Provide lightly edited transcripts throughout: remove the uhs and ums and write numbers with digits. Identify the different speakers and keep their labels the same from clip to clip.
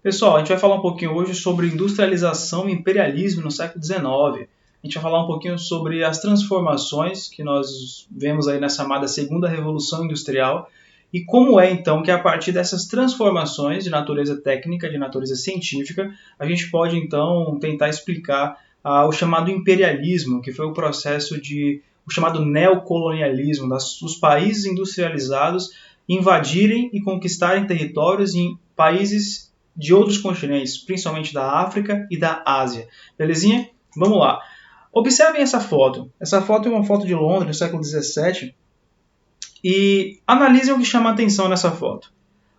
Speaker 1: Pessoal, a gente vai falar um pouquinho hoje sobre industrialização e imperialismo no século XIX. A gente vai falar um pouquinho sobre as transformações que nós vemos aí nessa chamada Segunda Revolução Industrial e como é então que a partir dessas transformações de natureza técnica, de natureza científica, a gente pode então tentar explicar o chamado imperialismo, que foi o processo o chamado neocolonialismo, dos países industrializados invadirem e conquistarem territórios em países de outros continentes, principalmente da África e da Ásia. Belezinha? Vamos lá. Observem essa foto. Essa foto é uma foto de Londres, do século XVII, e analisem o que chama a atenção nessa foto.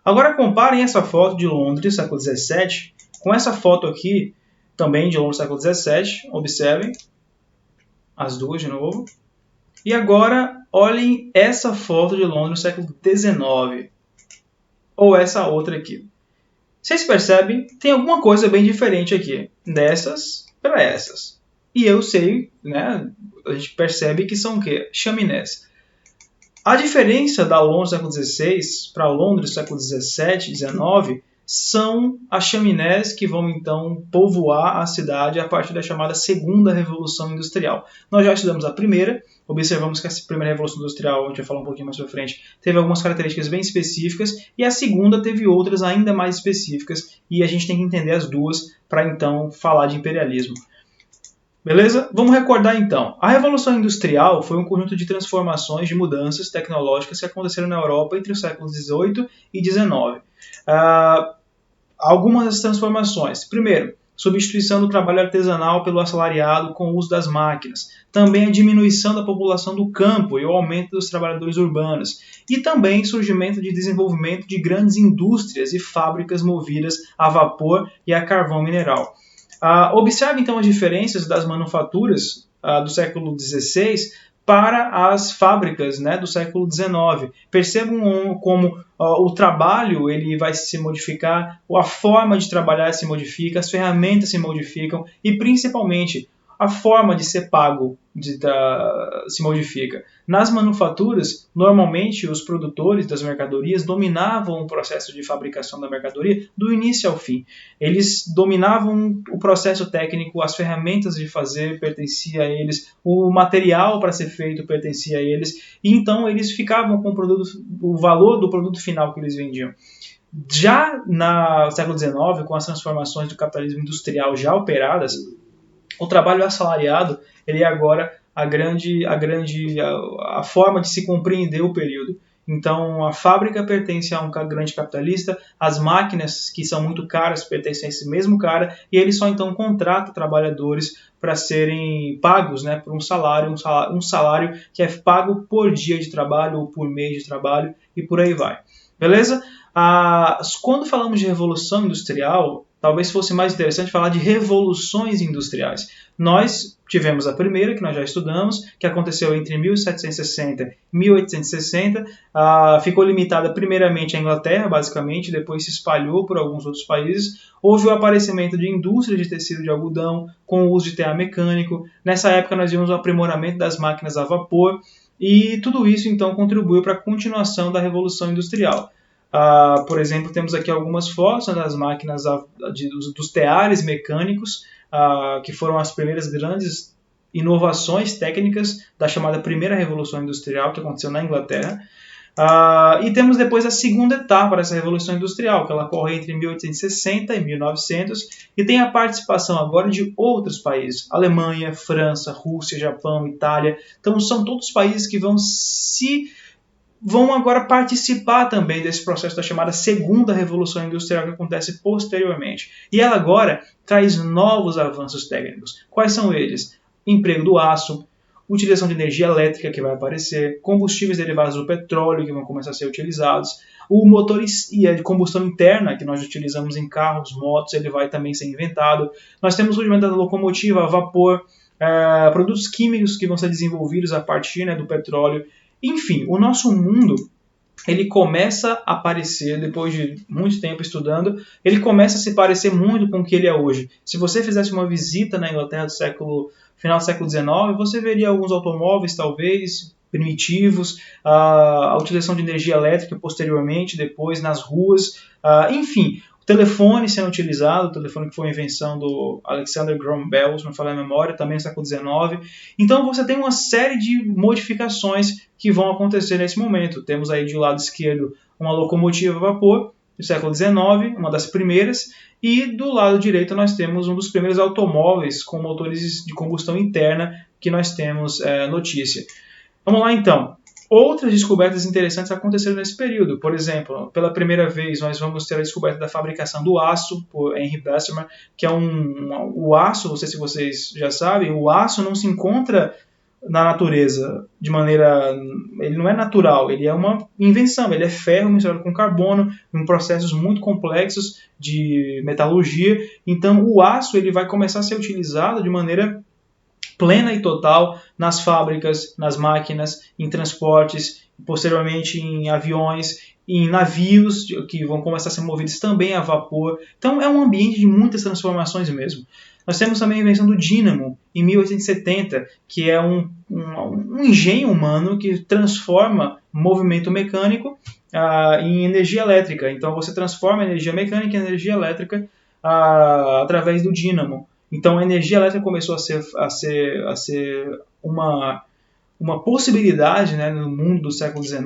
Speaker 1: Agora comparem essa foto de Londres, século XVII, com essa foto aqui, também de Londres, século XVII. Observem as duas de novo. E agora olhem essa foto de Londres, século XIX, ou essa outra aqui. Vocês percebem? Tem alguma coisa bem diferente aqui, dessas para essas. E eu sei, né? A gente percebe que são o quê? Chaminés. A diferença da Londres século XVI para Londres século XVII, XIX, são as chaminés que vão então povoar a cidade a partir da chamada Segunda Revolução Industrial. Nós já estudamos a primeira, observamos que a primeira Revolução Industrial, a gente vai falar um pouquinho mais para frente, teve algumas características bem específicas, e a segunda teve outras ainda mais específicas, e a gente tem que entender as duas para então falar de imperialismo. Beleza? Vamos recordar então. A Revolução Industrial foi um conjunto de transformações, de mudanças tecnológicas que aconteceram na Europa entre os séculos XVIII e XIX. Algumas das transformações. Primeiro, substituição do trabalho artesanal pelo assalariado com o uso das máquinas. Também a diminuição da população do campo e o aumento dos trabalhadores urbanos. E também surgimento de desenvolvimento de grandes indústrias e fábricas movidas a vapor e a carvão mineral. Observe então as diferenças das manufaturas do século XVI para as fábricas, né, do século XIX. Percebam como o trabalho ele vai se modificar, a forma de trabalhar se modifica, as ferramentas se modificam e principalmente a forma de ser pago se modifica. Nas manufaturas, normalmente os produtores das mercadorias dominavam o processo de fabricação da mercadoria do início ao fim. Eles dominavam o processo técnico, as ferramentas de fazer pertencia a eles, o material para ser feito pertencia a eles, e então eles ficavam com o valor do produto final que eles vendiam. Já no século XIX, com as transformações do capitalismo industrial já operadas, o trabalho assalariado ele é agora a forma de se compreender o período. Então, a fábrica pertence a um grande capitalista, as máquinas, que são muito caras, pertencem a esse mesmo cara, e ele só então contrata trabalhadores para serem pagos, né, por um salário que é pago por dia de trabalho ou por mês de trabalho, e por aí vai. Beleza? Quando falamos de revolução industrial, talvez fosse mais interessante falar de revoluções industriais. Nós tivemos a primeira, que nós já estudamos, que aconteceu entre 1760 e 1860, ficou limitada primeiramente à Inglaterra, basicamente, depois se espalhou por alguns outros países. Houve o aparecimento de indústrias de tecido de algodão, com o uso de tear mecânico. Nessa época nós vimos o aprimoramento das máquinas a vapor, e tudo isso então contribuiu para a continuação da Revolução Industrial. Por exemplo, temos aqui algumas fotos das máquinas dos teares mecânicos, que foram as primeiras grandes inovações técnicas da chamada Primeira Revolução Industrial, que aconteceu na Inglaterra. E temos depois a segunda etapa dessa Revolução Industrial, que ela ocorre entre 1860 e 1900, e tem a participação agora de outros países, Alemanha, França, Rússia, Japão, Itália. Então são todos países que vão agora participar também desse processo da chamada Segunda Revolução Industrial que acontece posteriormente. E ela agora traz novos avanços técnicos. Quais são eles? Emprego do aço, utilização de energia elétrica que vai aparecer, combustíveis derivados do petróleo que vão começar a ser utilizados, o motor de combustão interna que nós utilizamos em carros, motos, ele vai também ser inventado. Nós temos o surgimento da locomotiva a vapor, produtos químicos que vão ser desenvolvidos a partir, né, do petróleo. Enfim, o nosso mundo ele começa a parecer, depois de muito tempo estudando, ele começa a se parecer muito com o que ele é hoje. Se você fizesse uma visita na Inglaterra do final do século XIX, você veria alguns automóveis, talvez, primitivos, a utilização de energia elétrica posteriormente, depois nas ruas, enfim. O telefone sendo utilizado, o telefone que foi a invenção do Alexander Graham Bell, se não me falar a memória, também no século XIX. Então você tem uma série de modificações que vão acontecer nesse momento. Temos aí de lado esquerdo uma locomotiva a vapor, do século XIX, uma das primeiras, e do lado direito nós temos um dos primeiros automóveis com motores de combustão interna que nós temos notícia. Vamos lá então. Outras descobertas interessantes aconteceram nesse período. Por exemplo, pela primeira vez nós vamos ter a descoberta da fabricação do aço por Henry Bessemer, que é o aço, não sei se vocês já sabem, o aço não se encontra na natureza de maneira... Ele não é natural, ele é uma invenção, ele é ferro misturado com carbono, em processos muito complexos de metalurgia. Então o aço ele vai começar a ser utilizado de maneira plena e total nas fábricas, nas máquinas, em transportes, posteriormente em aviões, em navios que vão começar a ser movidos também a vapor. Então é um ambiente de muitas transformações mesmo. Nós temos também a invenção do dínamo, em 1870, que é um engenho humano que transforma movimento mecânico em energia elétrica. Então você transforma a energia mecânica em energia elétrica através do dínamo. Então a energia elétrica começou a ser uma possibilidade, né, no mundo do século XIX.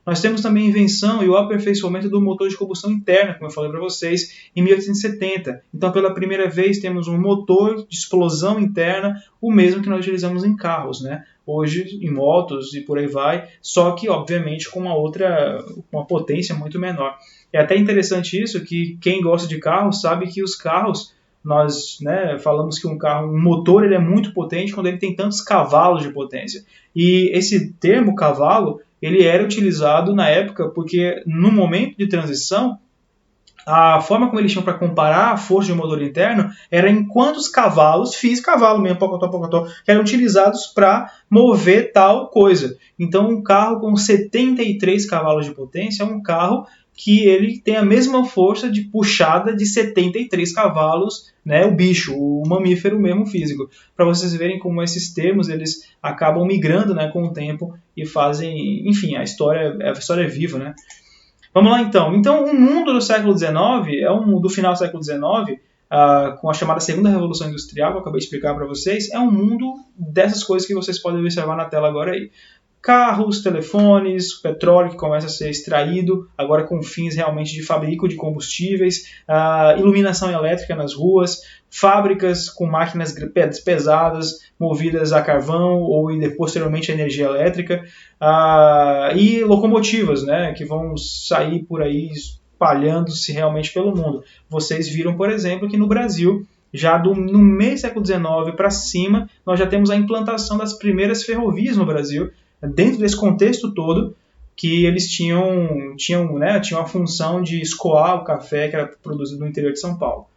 Speaker 1: Nós temos também a invenção e o aperfeiçoamento do motor de combustão interna, como eu falei para vocês, em 1870. Então, pela primeira vez, temos um motor de explosão interna, o mesmo que nós utilizamos em carros, né? Hoje, em motos e por aí vai, só que, obviamente, com uma potência muito menor. É até interessante isso, que quem gosta de carros sabe que os carros, nós, né, falamos que um motor ele é muito potente quando ele tem tantos cavalos de potência. E esse termo cavalo, ele era utilizado na época porque no momento de transição, a forma como eles tinham para comparar a força de um motor interno era em quantos cavalos, cavalo mesmo, pocotó, que eram utilizados para mover tal coisa. Então um carro com 73 cavalos de potência é um carro que ele tem a mesma força de puxada de 73 cavalos, né, o bicho, o mamífero mesmo físico. Para vocês verem como esses termos eles acabam migrando, né, com o tempo e fazem, enfim, a história é viva, né? Vamos lá então. Então, o mundo do século XIX, do final do século XIX, com a chamada Segunda Revolução Industrial, que eu acabei de explicar para vocês, é um mundo dessas coisas que vocês podem observar na tela agora aí. Carros, telefones, petróleo que começa a ser extraído, agora com fins realmente de fabrico de combustíveis, iluminação elétrica nas ruas, fábricas com máquinas pesadas, movidas a carvão ou posteriormente a energia elétrica, e locomotivas, né, que vão sair por aí espalhando-se realmente pelo mundo. Vocês viram, por exemplo, que no Brasil, já no meio do século XIX para cima, nós já temos a implantação das primeiras ferrovias no Brasil, dentro desse contexto todo, que eles tinham a função de escoar o café que era produzido no interior de São Paulo.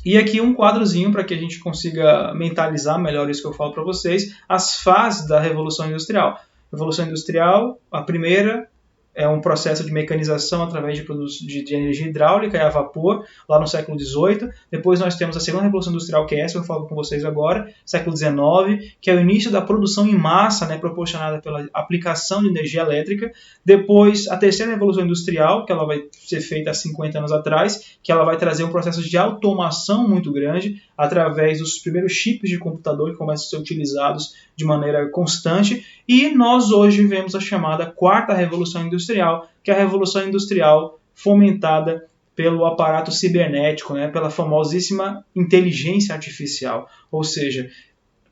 Speaker 1: E aqui um quadrozinho para que a gente consiga mentalizar melhor isso que eu falo para vocês, as fases da Revolução Industrial. Revolução Industrial, a primeira é um processo de mecanização através de energia hidráulica, é a vapor, lá no século XVIII. Depois nós temos a Segunda Revolução Industrial, que é essa que eu falo com vocês agora, século XIX, que é o início da produção em massa, né, proporcionada pela aplicação de energia elétrica. Depois, a Terceira Revolução Industrial, que ela vai ser feita há 50 anos atrás, que ela vai trazer um processo de automação muito grande, através dos primeiros chips de computador que começam a ser utilizados de maneira constante. E nós hoje vivemos a chamada Quarta Revolução Industrial, que é a Revolução Industrial fomentada pelo aparato cibernético, né, pela famosíssima inteligência artificial. Ou seja,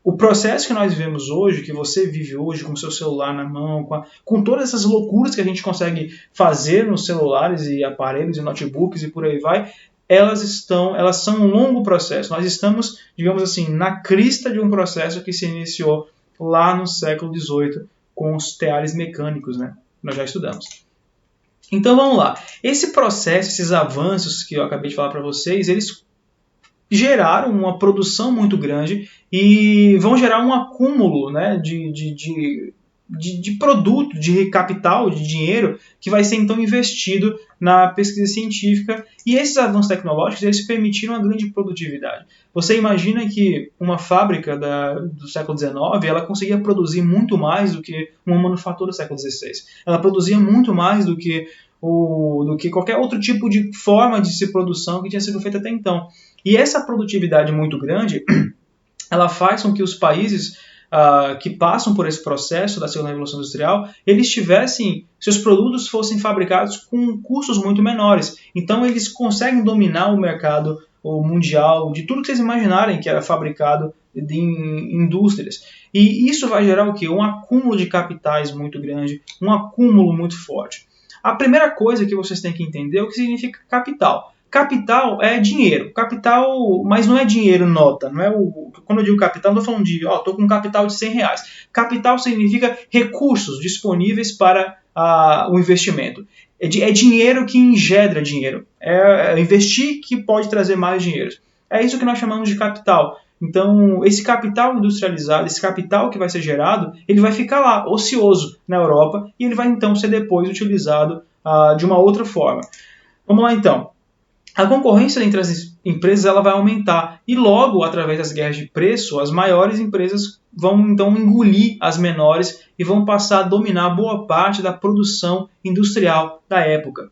Speaker 1: o processo que nós vivemos hoje, que você vive hoje com o seu celular na mão, com todas essas loucuras que a gente consegue fazer nos celulares e aparelhos e notebooks e por aí vai, elas são um longo processo. Nós estamos, digamos assim, na crista de um processo que se iniciou lá no século XVIII com os teares mecânicos, né? Nós já estudamos. Então vamos lá. Esse processo, esses avanços que eu acabei de falar para vocês, eles geraram uma produção muito grande e vão gerar um acúmulo, né, de produto, de capital, de dinheiro, que vai ser então investido na pesquisa científica, e esses avanços tecnológicos eles permitiram uma grande produtividade. Você imagina que uma fábrica do século XIX ela conseguia produzir muito mais do que uma manufatura do século XVI. Ela produzia muito mais do que do que qualquer outro tipo de forma de se produção que tinha sido feita até então. E essa produtividade muito grande, ela faz com que os países que passam por esse processo da segunda revolução industrial, seus produtos fossem fabricados com custos muito menores. Então eles conseguem dominar o mercado mundial de tudo que vocês imaginarem que era fabricado em indústrias. E isso vai gerar o quê? Um acúmulo de capitais muito grande, um acúmulo muito forte. A primeira coisa que vocês têm que entender é o que significa capital. Capital é dinheiro. Capital, mas não é dinheiro nota. Não é quando eu digo capital, não estou falando de, estou com um capital de R$100. Capital significa recursos disponíveis para o investimento. É dinheiro que engendra dinheiro. É investir que pode trazer mais dinheiro. É isso que nós chamamos de capital. Então, esse capital industrializado, esse capital que vai ser gerado, ele vai ficar lá, ocioso, na Europa, e ele vai então ser depois utilizado de uma outra forma. Vamos lá então. A concorrência entre as empresas ela vai aumentar e logo, através das guerras de preço, as maiores empresas vão então engolir as menores e vão passar a dominar boa parte da produção industrial da época.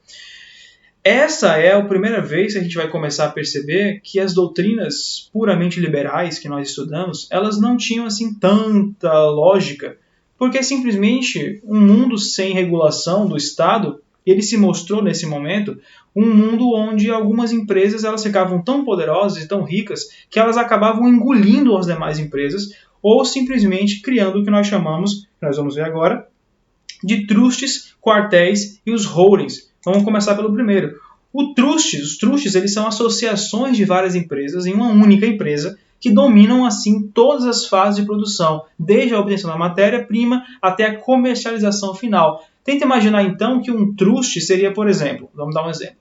Speaker 1: Essa é a primeira vez que a gente vai começar a perceber que as doutrinas puramente liberais que nós estudamos, elas não tinham assim tanta lógica, porque simplesmente um mundo sem regulação do Estado, ele se mostrou nesse momento um mundo onde algumas empresas elas ficavam tão poderosas e tão ricas que elas acabavam engolindo as demais empresas ou simplesmente criando o que nós chamamos, que nós vamos ver agora, de trustes, quartéis e os holdings. Vamos começar pelo primeiro. Os trustes eles são associações de várias empresas em uma única empresa que dominam assim todas as fases de produção, desde a obtenção da matéria-prima até a comercialização final. Tenta imaginar então que um truste seria, por exemplo, vamos dar um exemplo,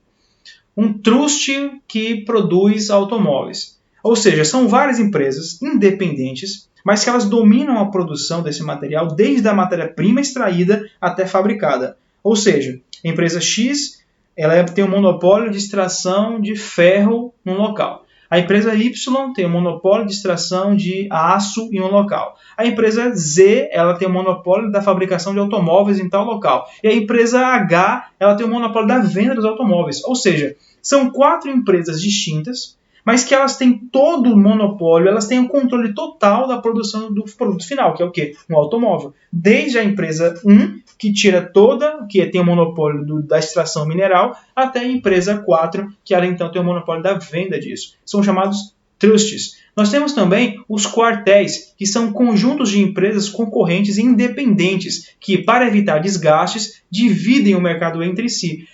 Speaker 1: um truste que produz automóveis. Ou seja, são várias empresas independentes, mas que elas dominam a produção desse material desde a matéria-prima extraída até fabricada. Ou seja, a empresa X ela tem um monopólio de extração de ferro num local. A empresa Y tem um monopólio de extração de aço em um local. A empresa Z ela tem um monopólio da fabricação de automóveis em tal local. E a empresa H ela tem um monopólio da venda dos automóveis. Ou seja, são 4 empresas distintas, mas que elas têm todo o monopólio, elas têm o controle total da produção do produto final, que é o quê? Um automóvel. Desde a empresa 1, que tira toda, que tem o monopólio da extração mineral, até a empresa 4, que ela então tem o monopólio da venda disso. São chamados trusts. Nós temos também os quartéis, que são conjuntos de empresas concorrentes e independentes, que, para evitar desgastes, dividem o mercado entre si.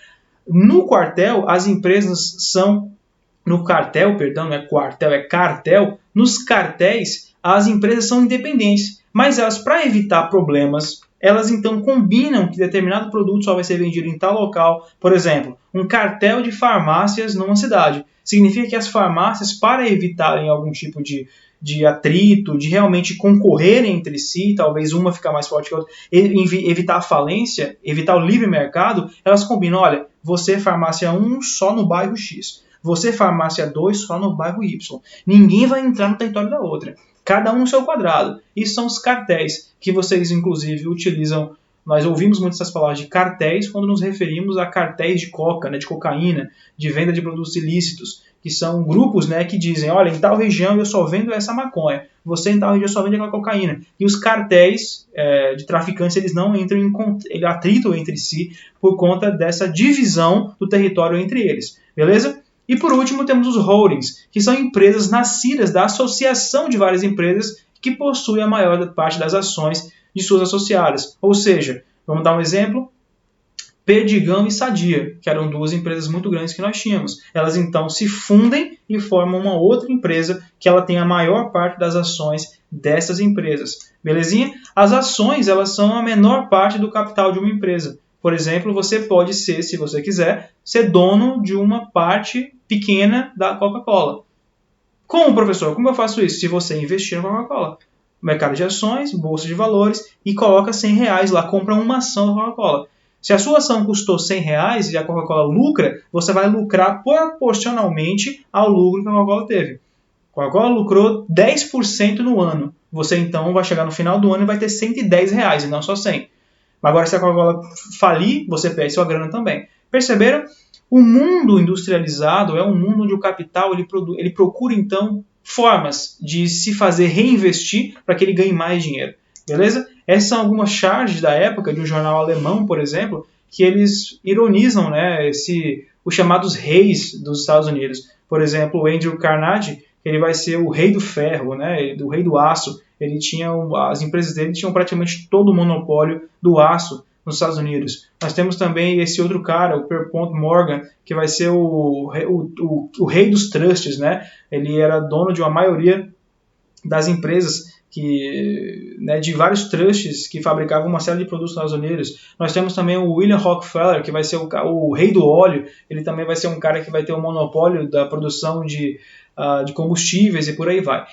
Speaker 1: No quartel, as empresas são... No cartel, perdão, não é quartel, é cartel. Nos cartéis, as empresas são independentes, mas elas, para evitar problemas, elas então combinam que determinado produto só vai ser vendido em tal local. Por exemplo, um cartel de farmácias numa cidade. Significa que as farmácias, para evitarem algum tipo de atrito, de realmente concorrerem entre si, talvez uma ficar mais forte que a outra, evitar a falência, evitar o livre mercado, elas combinam, olha, você farmácia 1 só no bairro X. Você, farmácia 2, só no bairro Y. Ninguém vai entrar no território da outra. Cada um no seu quadrado. Isso são os cartéis, que vocês, inclusive, utilizam. Nós ouvimos muitas essas palavras de cartéis quando nos referimos a cartéis de coca, de cocaína, de venda de produtos ilícitos, que são grupos que dizem, olha, em tal região eu só vendo essa maconha, você em tal região só vende aquela cocaína. E os cartéis de traficantes, eles não entram em atrito entre si por conta dessa divisão do território entre eles. Beleza? E por último temos os holdings, que são empresas nascidas da associação de várias empresas que possuem a maior parte das ações de suas associadas. Ou seja, vamos dar um exemplo, Perdigão e Sadia, que eram 2 empresas muito grandes que nós tínhamos. Elas então se fundem e formam uma outra empresa que ela tem a maior parte das ações dessas empresas. Belezinha? As ações elas são a menor parte do capital de uma empresa. Por exemplo, você pode ser, se você quiser, ser dono de uma parte pequena da Coca-Cola. Como, professor? Como eu faço isso? Se você investir na Coca-Cola. Mercado de ações, bolsa de valores, e coloca R$100 lá, compra uma ação da Coca-Cola. Se a sua ação custou R$100 e a Coca-Cola lucra, você vai lucrar proporcionalmente ao lucro que a Coca-Cola teve. A Coca-Cola lucrou 10% no ano. Você então vai chegar no final do ano e vai ter R$110 e não só 100. Agora, se a Coca-Cola falir, você perde sua grana também. Perceberam? O mundo industrializado é um mundo onde o capital ele procura, então, formas de se fazer reinvestir para que ele ganhe mais dinheiro. Beleza? Essas são algumas charges da época de um jornal alemão, por exemplo, que eles ironizam, né, os chamados reis dos Estados Unidos. Por exemplo, o Andrew Carnegie, ele vai ser o rei do ferro, né, do rei do aço. As empresas dele tinham praticamente todo o monopólio do aço nos Estados Unidos. Nós temos também esse outro cara, o Pierpont Morgan, que vai ser o rei dos trusts, né? Ele era dono de uma maioria das empresas de vários trusts que fabricavam uma série de produtos nos Estados Unidos. Nós temos também o William Rockefeller, que vai ser o rei do óleo. Ele também vai ser um cara que vai ter o monopólio da produção de combustíveis e por aí vai.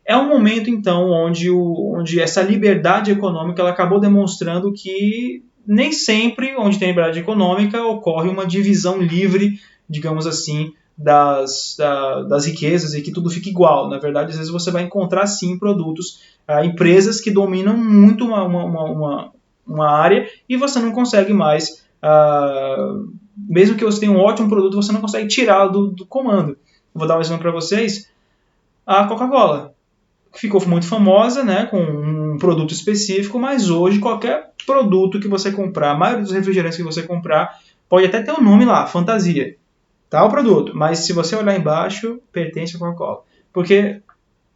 Speaker 1: É um momento, então, onde essa liberdade econômica ela acabou demonstrando que nem sempre, onde tem liberdade econômica, ocorre uma divisão livre, digamos assim, das riquezas e que tudo fica igual. Na verdade, às vezes você vai encontrar, sim, produtos, empresas que dominam muito uma área e você não consegue mais, mesmo que você tenha um ótimo produto, você não consegue tirá-lo do comando. Vou dar um exemplo para vocês. A Coca-Cola ficou muito famosa, né, com um produto específico, mas hoje qualquer produto que você comprar, a maioria dos refrigerantes que você comprar, pode até ter um nome lá, fantasia, tá, o produto, mas se você olhar embaixo, pertence à Coca-Cola, porque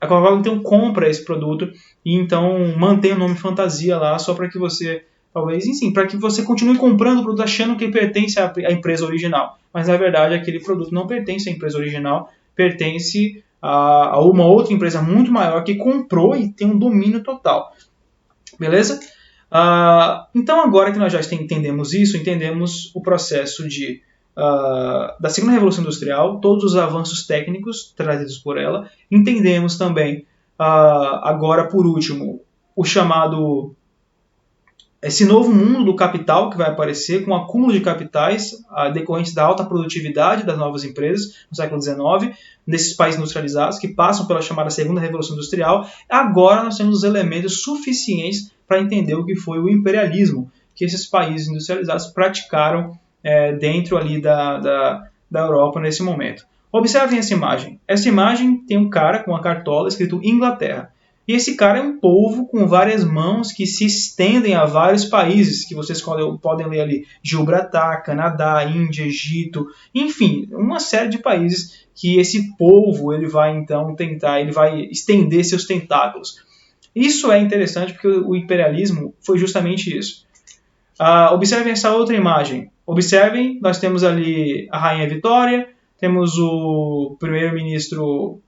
Speaker 1: a Coca-Cola então compra esse produto e então mantém o nome fantasia lá só para que você, talvez, enfim, para que você continue comprando o produto achando que ele pertence à empresa original, mas na verdade aquele produto não pertence à empresa original, pertence a uma outra empresa muito maior que comprou e tem um domínio total. Beleza? Então, agora que nós já entendemos isso, entendemos o processo da segunda revolução industrial, todos os avanços técnicos trazidos por ela, entendemos também, agora por último, esse novo mundo do capital que vai aparecer, com o acúmulo de capitais decorrentes da alta produtividade das novas empresas no século XIX, nesses países industrializados que passam pela chamada segunda revolução industrial. Agora nós temos os elementos suficientes para entender o que foi o imperialismo que esses países industrializados praticaram dentro ali da Europa nesse momento. Observem essa imagem. Essa imagem tem um cara com uma cartola escrito Inglaterra. E esse cara é um polvo com várias mãos que se estendem a vários países, que vocês podem ler ali, Gibraltar, Canadá, Índia, Egito, enfim, uma série de países que esse polvo ele vai então ele vai estender seus tentáculos. Isso é interessante porque o imperialismo foi justamente isso. Observem essa outra imagem. Observem, nós temos ali a Rainha Vitória, temos o primeiro-ministro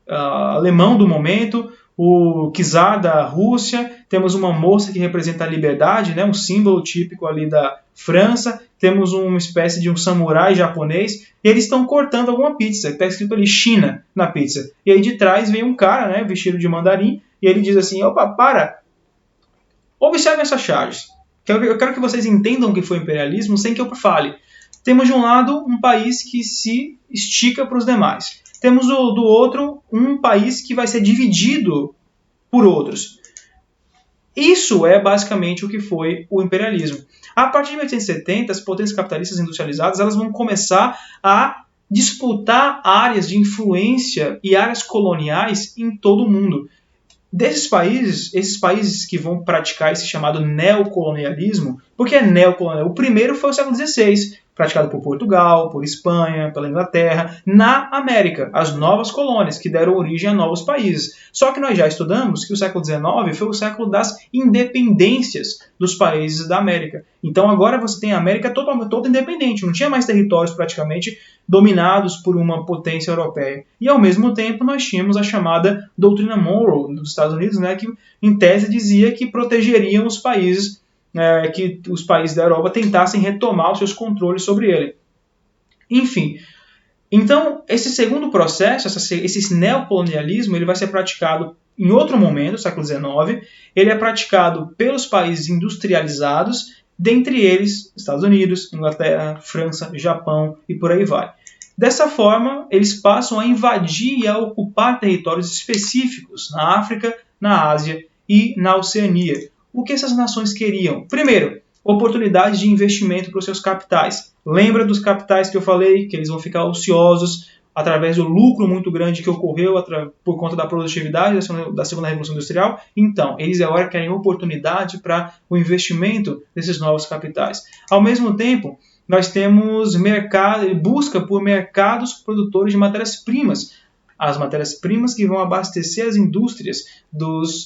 Speaker 1: alemão do momento, o czar da Rússia, temos uma moça que representa a liberdade, né, um símbolo típico ali da França, temos uma espécie de um samurai japonês, e eles estão cortando alguma pizza, que está escrito ali China na pizza. E aí de trás vem um cara, né, vestido de mandarim, e ele diz assim, opa, para, observe essas charges. Eu quero que vocês entendam o que foi imperialismo sem que eu fale. Temos de um lado um país que se estica para os demais. Temos do outro um país que vai ser dividido por outros. Isso é basicamente o que foi o imperialismo. A partir de 1870, as potências capitalistas industrializadas elas vão começar a disputar áreas de influência e áreas coloniais em todo o mundo. Desses países, esses países que vão praticar esse chamado neocolonialismo, porque é neocolonial. O primeiro foi o século XVI, praticado por Portugal, por Espanha, pela Inglaterra, na América, as novas colônias que deram origem a novos países. Só que nós já estudamos que o século XIX foi o século das independências dos países da América. Então agora você tem a América toda independente, não tinha mais territórios praticamente dominados por uma potência europeia. E ao mesmo tempo nós tínhamos a chamada doutrina Monroe dos Estados Unidos, né, que em tese dizia que protegeriam os países que os países da Europa tentassem retomar os seus controles sobre ele. Enfim, então esse segundo processo, esse neocolonialismo, ele vai ser praticado em outro momento, século XIX, ele é praticado pelos países industrializados, dentre eles Estados Unidos, Inglaterra, França, Japão e por aí vai. Dessa forma, eles passam a invadir e a ocupar territórios específicos na África, na Ásia e na Oceania. O que essas nações queriam? Primeiro, oportunidades de investimento para os seus capitais. Lembra dos capitais que eu falei, que eles vão ficar ociosos através do lucro muito grande que ocorreu por conta da produtividade da segunda revolução industrial? Então, eles agora querem oportunidade para o investimento desses novos capitais. Ao mesmo tempo, nós temos busca por mercados produtores de matérias-primas, as matérias-primas que vão abastecer as indústrias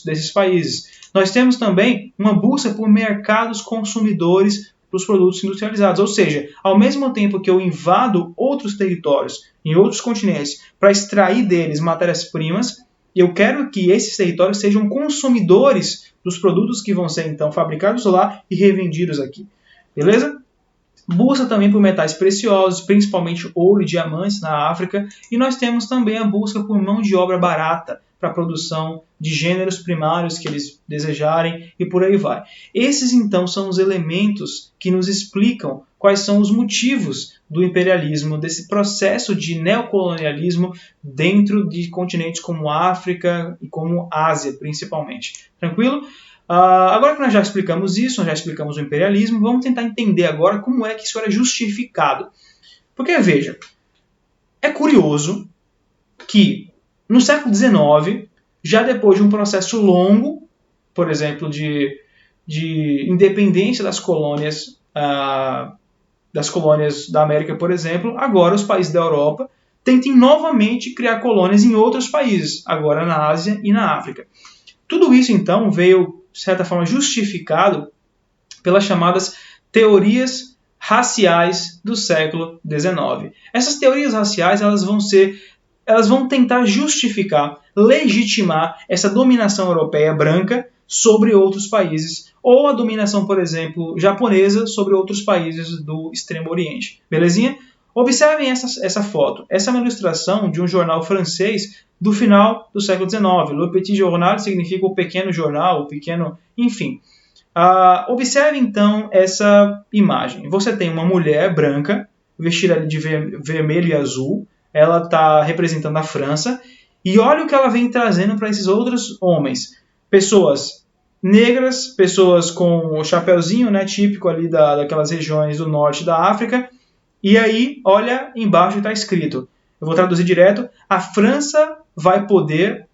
Speaker 1: desses países. Nós temos também uma busca por mercados consumidores dos produtos industrializados, ou seja, ao mesmo tempo que eu invado outros territórios em outros continentes para extrair deles matérias-primas, eu quero que esses territórios sejam consumidores dos produtos que vão ser então fabricados lá e revendidos aqui. Beleza? Busca também por metais preciosos, principalmente ouro e diamantes na África, e nós temos também a busca por mão de obra barata para a produção de gêneros primários que eles desejarem e por aí vai. Esses então são os elementos que nos explicam quais são os motivos do imperialismo, desse processo de neocolonialismo dentro de continentes como África e como Ásia, principalmente. Tranquilo? Agora que nós já explicamos isso, nós já explicamos o imperialismo, vamos tentar entender agora como é que isso era justificado. Porque, veja, é curioso que no século XIX, já depois de um processo longo, por exemplo, de independência das colônias da América, por exemplo, agora os países da Europa tentem novamente criar colônias em outros países, agora na Ásia e na África. Tudo isso, então, veio, de certa forma, justificado pelas chamadas teorias raciais do século XIX. Essas teorias raciais elas vão tentar justificar, legitimar essa dominação europeia branca sobre outros países, ou a dominação, por exemplo, japonesa sobre outros países do Extremo Oriente. Belezinha? Observem essa foto. Essa é uma ilustração de um jornal francês do final do século XIX. Le Petit Journal significa o pequeno jornal, o pequeno... Enfim. Observe, então, essa imagem. Você tem uma mulher branca, vestida de vermelho e azul. Ela está representando a França. E olha o que ela vem trazendo para esses outros homens. Pessoas negras, pessoas com o chapeuzinho, né, típico ali daquelas regiões do norte da África. E aí, olha, embaixo está escrito, eu vou traduzir direto, a França vai poder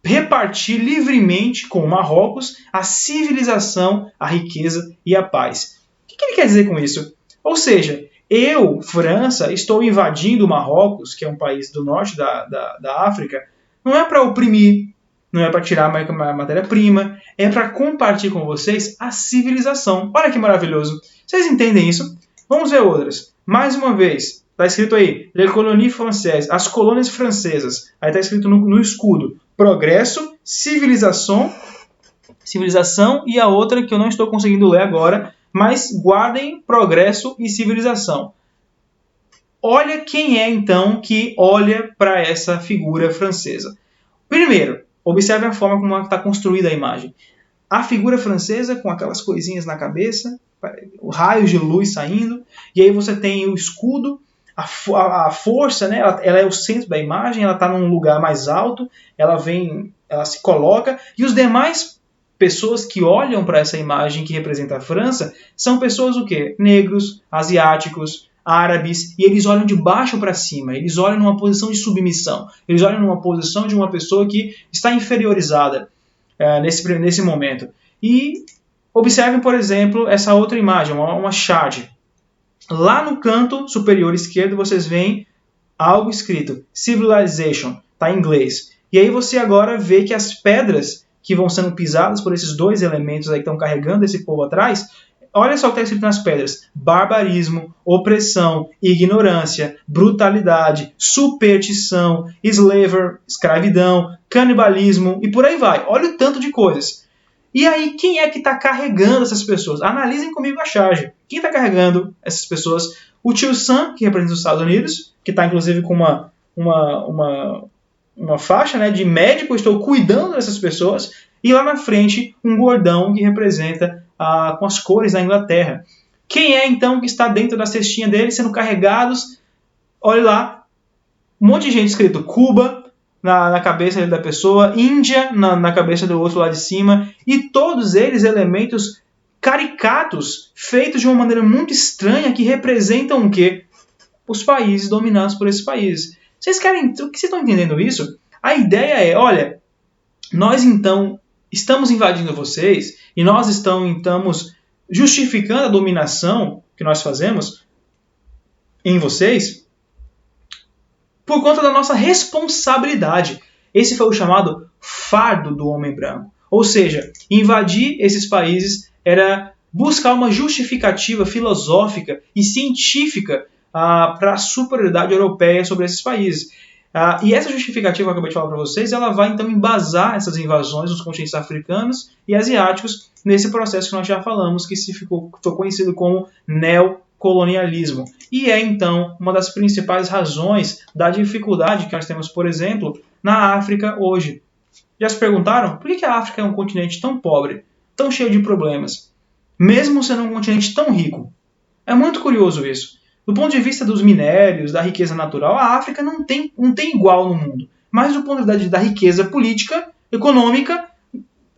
Speaker 1: repartir livremente com Marrocos a civilização, a riqueza e a paz. O que ele quer dizer com isso? Ou seja, eu, França, estou invadindo Marrocos, que é um país do norte da África, não é para oprimir, não é para tirar a matéria-prima, é para compartilhar com vocês a civilização. Olha que maravilhoso. Vocês entendem isso? Vamos ver outras. Mais uma vez, está escrito aí, Les colonies françaises, as colônias francesas. Aí está escrito no escudo, progresso, civilização e a outra que eu não estou conseguindo ler agora, mas guardem progresso e civilização. Olha quem é então que olha para essa figura francesa. Primeiro, observe a forma como está construída a imagem. A figura francesa com aquelas coisinhas na cabeça, raios de luz saindo, e aí você tem o escudo, a força, né? Ela é o centro da imagem, ela está num lugar mais alto, ela se coloca, e os demais pessoas que olham para essa imagem que representa a França são pessoas o quê? Negros, asiáticos, árabes, e eles olham de baixo para cima, eles olham numa posição de submissão, eles olham numa posição de uma pessoa que está inferiorizada nesse momento. E observem, por exemplo, essa outra imagem, uma charge. Lá no canto superior esquerdo vocês veem algo escrito, Civilization, está em inglês. E aí você agora vê que as pedras que vão sendo pisadas por esses dois elementos aí que estão carregando esse povo atrás, olha só o que está escrito nas pedras, barbarismo, opressão, ignorância, brutalidade, superstição, escravidão, canibalismo e por aí vai. Olha o tanto de coisas. E aí, quem é que está carregando essas pessoas? Analisem comigo a charge. Quem está carregando essas pessoas? O tio Sam, que representa os Estados Unidos, que está inclusive com uma faixa, né, de médico, estou cuidando dessas pessoas. E lá na frente, um gordão que representa com as cores da Inglaterra. Quem é então que está dentro da cestinha dele sendo carregados? Olha lá, um monte de gente escrito Cuba na cabeça da pessoa, Índia na cabeça do outro lá de cima, e todos eles elementos caricatos feitos de uma maneira muito estranha que representam o quê? Os países dominados por esses países. Vocês estão entendendo isso? A ideia é, olha, nós então estamos invadindo vocês e nós estamos justificando a dominação que nós fazemos em vocês por conta da nossa responsabilidade. Esse foi o chamado fardo do homem branco. Ou seja, invadir esses países era buscar uma justificativa filosófica e científica para a superioridade europeia sobre esses países. E essa justificativa que eu acabei de falar para vocês, ela vai então embasar essas invasões dos continentes africanos e asiáticos nesse processo que nós já falamos, que ficou conhecido como neocolonialismo. E é então uma das principais razões da dificuldade que nós temos, por exemplo, na África hoje. Já se perguntaram por que a África é um continente tão pobre, tão cheio de problemas, mesmo sendo um continente tão rico? É muito curioso isso. Do ponto de vista dos minérios, da riqueza natural, a África não tem igual no mundo. Mas do ponto de vista da riqueza política, econômica,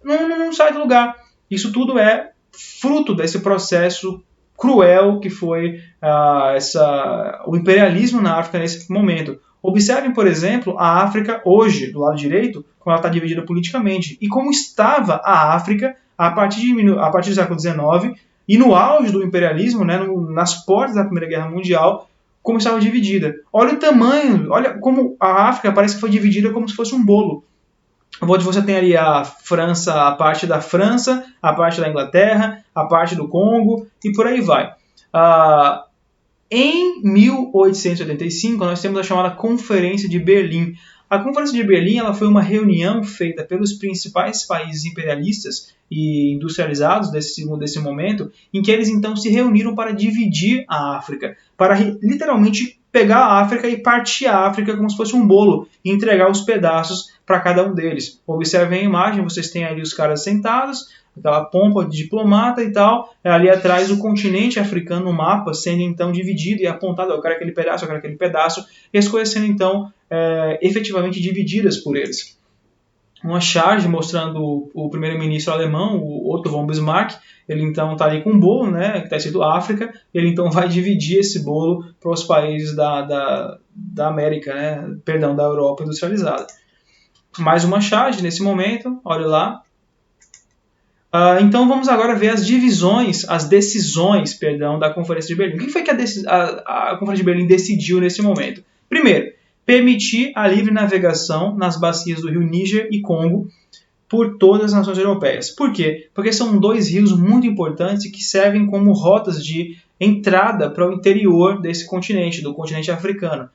Speaker 1: não sai do lugar. Isso tudo é fruto desse processo cruel que foi o imperialismo na África nesse momento. Observem, por exemplo, a África hoje, do lado direito, como ela está dividida politicamente, e como estava a África a partir do século XIX, e no auge do imperialismo, né, nas portas da Primeira Guerra Mundial, como estava dividida. Olha o tamanho, olha como a África parece que foi dividida como se fosse um bolo. Onde você tem ali a França, a parte da França, a parte da Inglaterra, a parte do Congo, e por aí vai. Em 1885, nós temos a chamada Conferência de Berlim. A Conferência de Berlim ela foi uma reunião feita pelos principais países imperialistas e industrializados desse momento, em que eles então se reuniram para dividir a África, para literalmente pegar a África e partir a África como se fosse um bolo e entregar os pedaços para cada um deles. Observem a imagem, vocês têm ali os caras sentados, aquela pompa de diplomata e tal, ali atrás o continente africano no mapa sendo então dividido e apontado, eu quero aquele pedaço, e as coisas sendo então efetivamente divididas por eles. Uma charge mostrando o primeiro-ministro alemão, o Otto von Bismarck, ele então está ali com um bolo, né, que está escrito África, ele então vai dividir esse bolo para os países da América, né, perdão, da Europa industrializada. Mais uma charge nesse momento, olha lá. Então vamos agora ver as decisões da Conferência de Berlim. O que foi que a Conferência de Berlim decidiu nesse momento? Primeiro, permitir a livre navegação nas bacias do rio Níger e Congo por todas as nações europeias. Por quê? Porque são dois rios muito importantes que servem como rotas de entrada para o interior desse continente, do continente africano.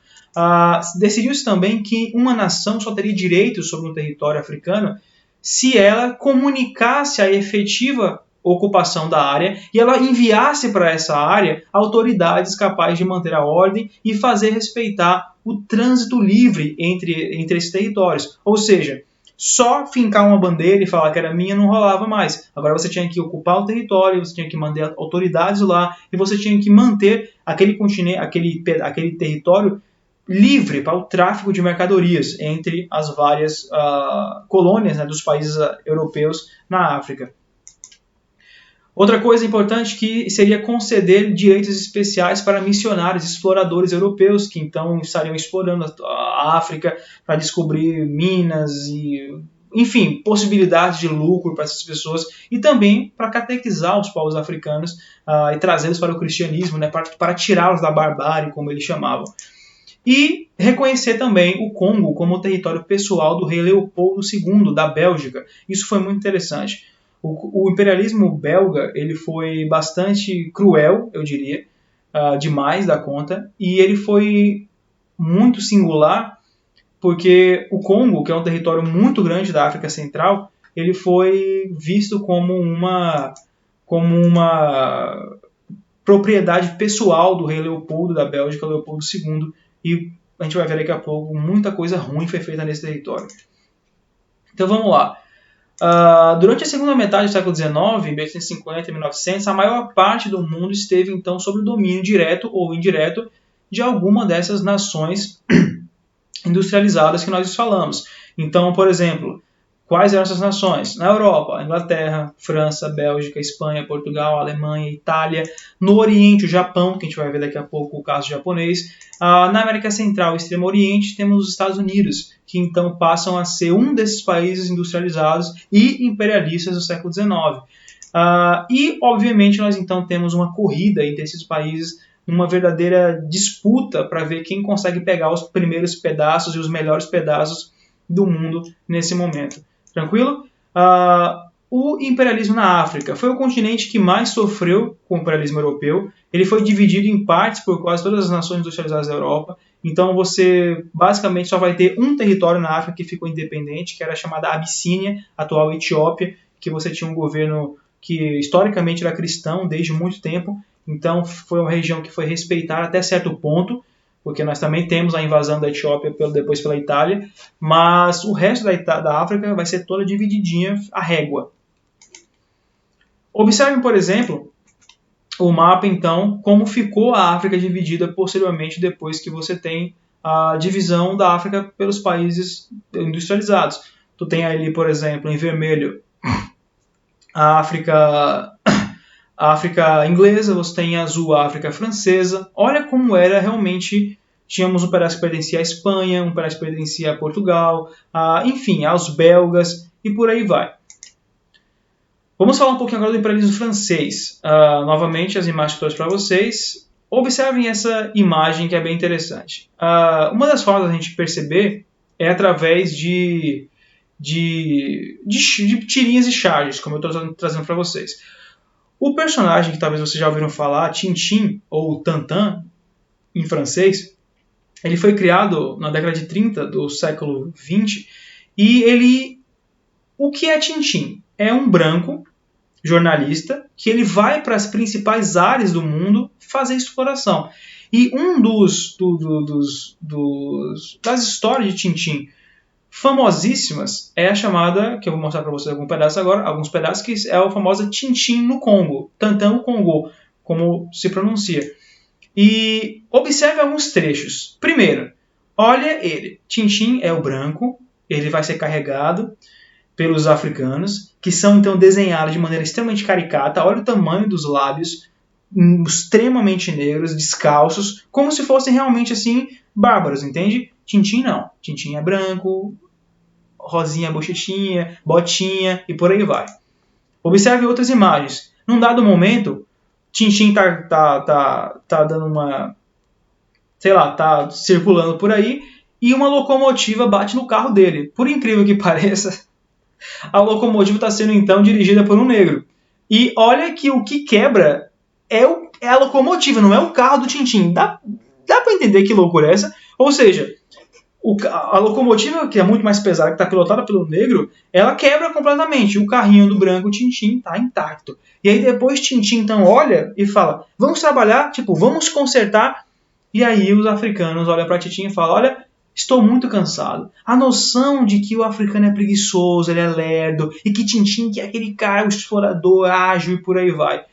Speaker 1: Decidiu-se também que uma nação só teria direitos sobre um território africano se ela comunicasse a efetiva ocupação da área e ela enviasse para essa área autoridades capazes de manter a ordem e fazer respeitar o trânsito livre entre esses territórios. Ou seja, só fincar uma bandeira e falar que era minha não rolava mais. Agora você tinha que ocupar o território, você tinha que manter autoridades lá e você tinha que manter aquele continente, aquele território livre para o tráfico de mercadorias entre as várias colônias, né, dos países europeus na África. Outra coisa importante que seria conceder direitos especiais para missionários, exploradores europeus, que então estariam explorando a África para descobrir minas e, enfim, possibilidades de lucro para essas pessoas e também para catequizar os povos africanos e trazê-los para o cristianismo, né, para tirá-los da barbárie, como eles chamavam. E reconhecer também o Congo como território pessoal do rei Leopoldo II, da Bélgica. Isso foi muito interessante. O imperialismo belga ele foi bastante cruel, eu diria, demais da conta, e ele foi muito singular porque o Congo, que é um território muito grande da África Central, ele foi visto como uma propriedade pessoal do rei Leopoldo da Bélgica, Leopoldo II, e a gente vai ver daqui a pouco, muita coisa ruim foi feita nesse território. Então vamos lá. Durante a segunda metade do século XIX, em 1850 e 1900, a maior parte do mundo esteve então sob o domínio direto ou indireto de alguma dessas nações industrializadas que nós falamos. Então, por exemplo, Quais eram essas nações? Na Europa, Inglaterra, França, Bélgica, Espanha, Portugal, Alemanha, Itália. No Oriente, o Japão, que a gente vai ver daqui a pouco o caso japonês. Na América Central e Extremo Oriente, temos os Estados Unidos, que então passam a ser um desses países industrializados e imperialistas do século XIX. E, obviamente, nós então temos uma corrida entre esses países, uma verdadeira disputa para ver quem consegue pegar os primeiros pedaços e os melhores pedaços do mundo nesse momento. Tranquilo? O imperialismo na África foi o continente que mais sofreu com o imperialismo europeu. Ele foi dividido em partes por quase todas as nações industrializadas da Europa. Então você basicamente só vai ter um território na África que ficou independente, que era a chamada Abissínia, atual Etiópia, que você tinha um governo que historicamente era cristão desde muito tempo. Então foi uma região que foi respeitada até certo ponto, porque nós também temos a invasão da Etiópia depois pela Itália, mas o resto da África vai ser toda divididinha a régua. Observem, por exemplo, o mapa, então, como ficou a África dividida posteriormente depois que você tem a divisão da África pelos países industrializados. Tu tem ali, por exemplo, em vermelho, a África inglesa, você tem em azul a África francesa. Olha como era realmente. Tínhamos um pedaço que pertencia à Espanha, um pedaço que pertencia a Portugal, enfim, aos belgas e por aí vai. Vamos falar um pouquinho agora do imperialismo francês. Novamente, as imagens que eu trouxe para vocês. Observem essa imagem que é bem interessante. Uma das formas da gente perceber é através de tirinhas e charges, como eu estou trazendo para vocês. O personagem que talvez vocês já ouviram falar, Tintin, ou Tintin, em francês, ele foi criado na década de 30 do século 20 e o que é Tintin? É um branco jornalista que ele vai para as principais áreas do mundo fazer exploração. E um das histórias de Tintin famosíssimas é a chamada, que eu vou mostrar para vocês alguns pedaços, que é a famosa Tintin no Congo, Tantan o Congo, como se pronuncia. E observe alguns trechos. Primeiro, olha ele. Tintin é o branco, ele vai ser carregado pelos africanos, que são então desenhados de maneira extremamente caricata. Olha o tamanho dos lábios, extremamente negros, descalços, como se fossem realmente assim bárbaros, entende? Tintin não. Tintin é branco, rosinha, bochechinha, botinha e por aí vai. Observe outras imagens. Num dado momento, Tintin tá dando uma, sei lá, tá circulando por aí e uma locomotiva bate no carro dele. Por incrível que pareça, a locomotiva está sendo então dirigida por um negro. E olha que o que quebra é a locomotiva, não é o carro do Tintin. Dá para entender que loucura é essa? Ou seja, a locomotiva, que é muito mais pesada, que está pilotada pelo negro, ela quebra completamente. O carrinho do branco Tintin está intacto. E aí depois Tintin então olha e fala, vamos trabalhar, vamos consertar. E aí os africanos olham para Tintin e falam, olha, estou muito cansado. A noção de que o africano é preguiçoso, ele é lerdo, e que Tintin que é aquele cara, o explorador, ágil e por aí vai.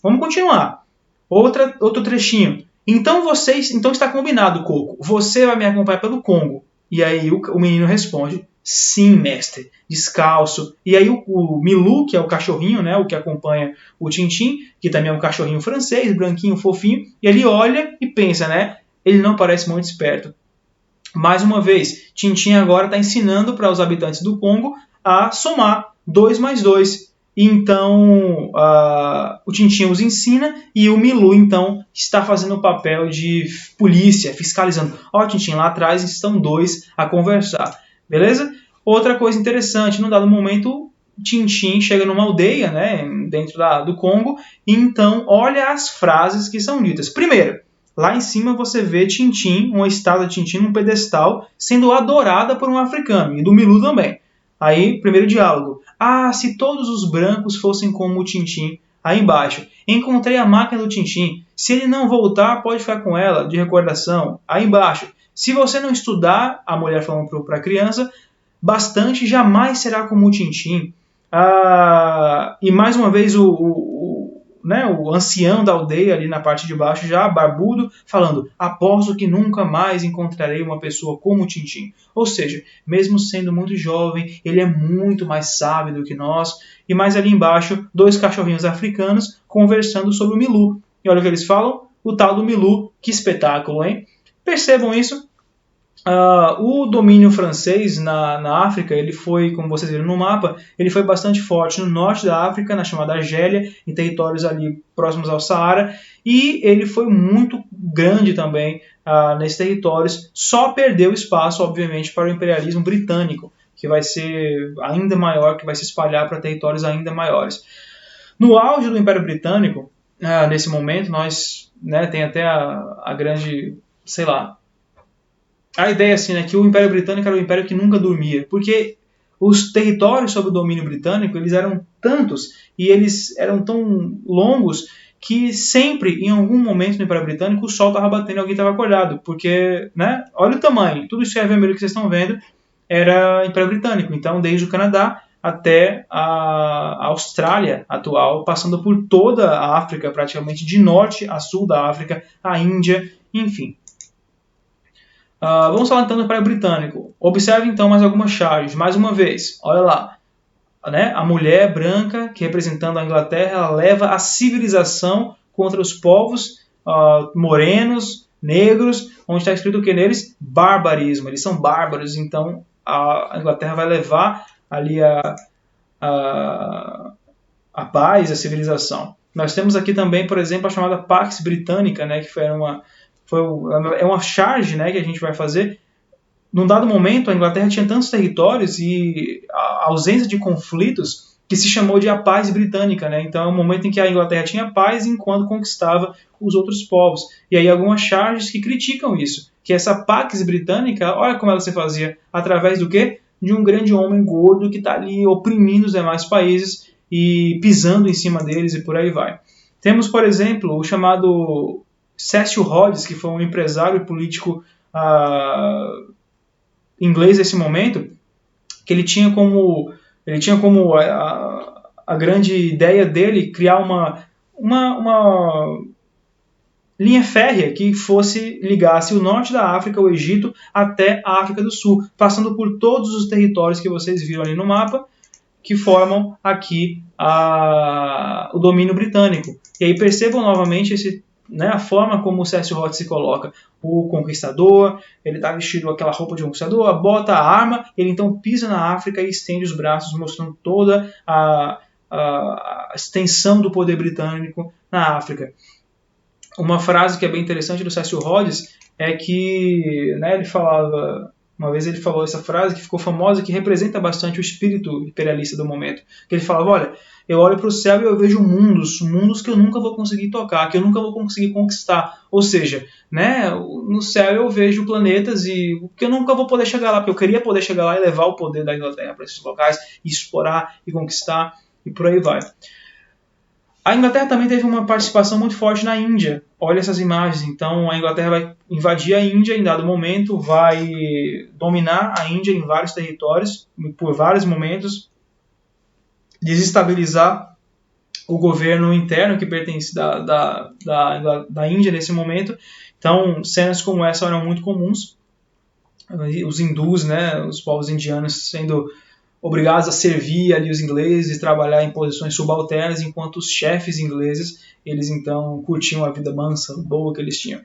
Speaker 1: Vamos continuar. Outro trechinho. Então está combinado, Coco. Você vai me acompanhar pelo Congo. E aí o menino responde, sim, mestre, descalço. E aí o Milou, que é o cachorrinho, né, o que acompanha o Tintin, que também é um cachorrinho francês, branquinho, fofinho, e ele olha e pensa, né, ele não parece muito esperto. Mais uma vez, Tintin agora está ensinando para os habitantes do Congo a somar 2 mais 2. Então, o Tintin os ensina e o Milou, então, está fazendo o papel de polícia, fiscalizando. Ó, Tintin, lá atrás estão 2 a conversar. Beleza? Outra coisa interessante, num dado momento, Tintin chega numa aldeia, né, dentro do Congo, e então olha as frases que são ditas. Primeiro, lá em cima você vê Tintin, uma estátua de Tintin num pedestal, sendo adorada por um africano, e do Milou também. Aí, primeiro diálogo. Ah, se todos os brancos fossem como o Tintin. Aí embaixo. Encontrei a máquina do Tintin. Se ele não voltar, pode ficar com ela, de recordação. Aí embaixo. Se você não estudar, a mulher falando para a criança, bastante, jamais será como o Tintin. E mais uma vez o né, o ancião da aldeia ali na parte de baixo, já barbudo, falando: aposto que nunca mais encontrarei uma pessoa como Tintim. Ou seja, mesmo sendo muito jovem, ele é muito mais sábio do que nós. E mais ali embaixo, 2 cachorrinhos africanos conversando sobre o Milu. E olha o que eles falam: o tal do Milu. Que espetáculo, hein? Percebam isso. O domínio francês na África, ele foi, como vocês viram no mapa, ele foi bastante forte no norte da África, na chamada Argélia, em territórios ali próximos ao Saara, e ele foi muito grande também nesses territórios, só perdeu espaço, obviamente, para o imperialismo britânico, que vai ser ainda maior, que vai se espalhar para territórios ainda maiores. No auge do Império Britânico, nesse momento, nós, né, tem até a grande, sei lá, a ideia assim, né, que o Império Britânico era um império que nunca dormia, porque os territórios sob o domínio britânico eles eram tantos e eles eram tão longos que sempre, em algum momento no Império Britânico, o sol estava batendo e alguém estava acordado, porque, né, olha o tamanho, tudo isso é vermelho que vocês estão vendo, era Império Britânico, então desde o Canadá até a Austrália atual, passando por toda a África, praticamente de norte a sul da África, a Índia, enfim. Vamos falar então do Império Britânico. Observe então mais algumas charges. Mais uma vez, olha lá. Né? A mulher branca, que representando a Inglaterra, ela leva a civilização contra os povos morenos, negros, onde está escrito o que neles? Barbarismo. Eles são bárbaros, então a Inglaterra vai levar ali a paz, a civilização. Nós temos aqui também, por exemplo, a chamada Pax Britânica, né, que é uma charge, né, que a gente vai fazer. Num dado momento, a Inglaterra tinha tantos territórios e a ausência de conflitos que se chamou de a Paz Britânica. Né? Então é um momento em que a Inglaterra tinha paz enquanto conquistava os outros povos. E aí algumas charges que criticam isso, que essa Pax Britânica, olha como ela se fazia, através do quê? De um grande homem gordo que está ali oprimindo os demais países e pisando em cima deles e por aí vai. Temos, por exemplo, o chamado Cecil Rhodes, que foi um empresário político inglês nesse momento, que ele tinha como a grande ideia dele criar uma linha férrea que ligasse o norte da África, o Egito, até a África do Sul, passando por todos os territórios que vocês viram ali no mapa, que formam aqui o domínio britânico. E aí percebam novamente a forma como o Cecil Rhodes se coloca. O conquistador, ele está vestido com aquela roupa de conquistador, bota a arma, ele então pisa na África e estende os braços, mostrando toda a extensão do poder britânico na África. Uma frase que é bem interessante do Cecil Rhodes é que, né, uma vez ele falou essa frase que ficou famosa, que representa bastante o espírito imperialista do momento. Que ele falava: olha, eu olho para o céu e eu vejo mundos que eu nunca vou conseguir tocar, que eu nunca vou conseguir conquistar. Ou seja, né, no céu eu vejo planetas que eu nunca vou poder chegar lá, porque eu queria poder chegar lá e levar o poder da Inglaterra para esses locais, e explorar e conquistar, e por aí vai. A Inglaterra também teve uma participação muito forte na Índia. Olha essas imagens. Então a Inglaterra vai invadir a Índia em dado momento, vai dominar a Índia em vários territórios, por vários momentos, desestabilizar o governo interno que pertence da Índia nesse momento. Então cenas como essa eram muito comuns. Os hindus, né, os povos indianos sendo obrigados a servir ali os ingleses e trabalhar em posições subalternas, enquanto os chefes ingleses, eles então curtiam a vida mansa, boa que eles tinham.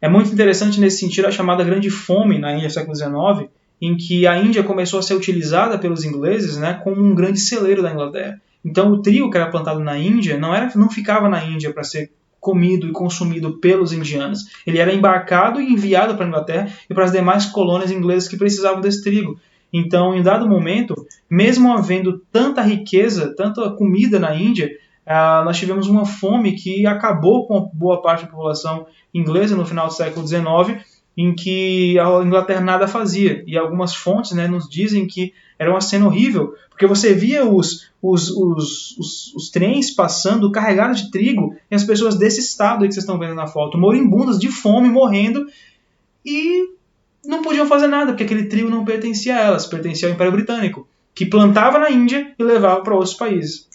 Speaker 1: É muito interessante nesse sentido a chamada Grande Fome na Índia do século XIX, em que a Índia começou a ser utilizada pelos ingleses, né, como um grande celeiro da Inglaterra. Então o trigo que era plantado na Índia não ficava na Índia para ser comido e consumido pelos indianos. Ele era embarcado e enviado para a Inglaterra e para as demais colônias inglesas que precisavam desse trigo. Então, em dado momento, mesmo havendo tanta riqueza, tanta comida na Índia, nós tivemos uma fome que acabou com boa parte da população inglesa no final do século XIX, em que a Inglaterra nada fazia. E algumas fontes, né, nos dizem que era uma cena horrível, porque você via os trens passando carregados de trigo e as pessoas desse estado aí que vocês estão vendo na foto, moribundas de fome, morrendo, e não podiam fazer nada, porque aquele trigo não pertencia a elas, pertencia ao Império Britânico, que plantava na Índia e levava para outros países.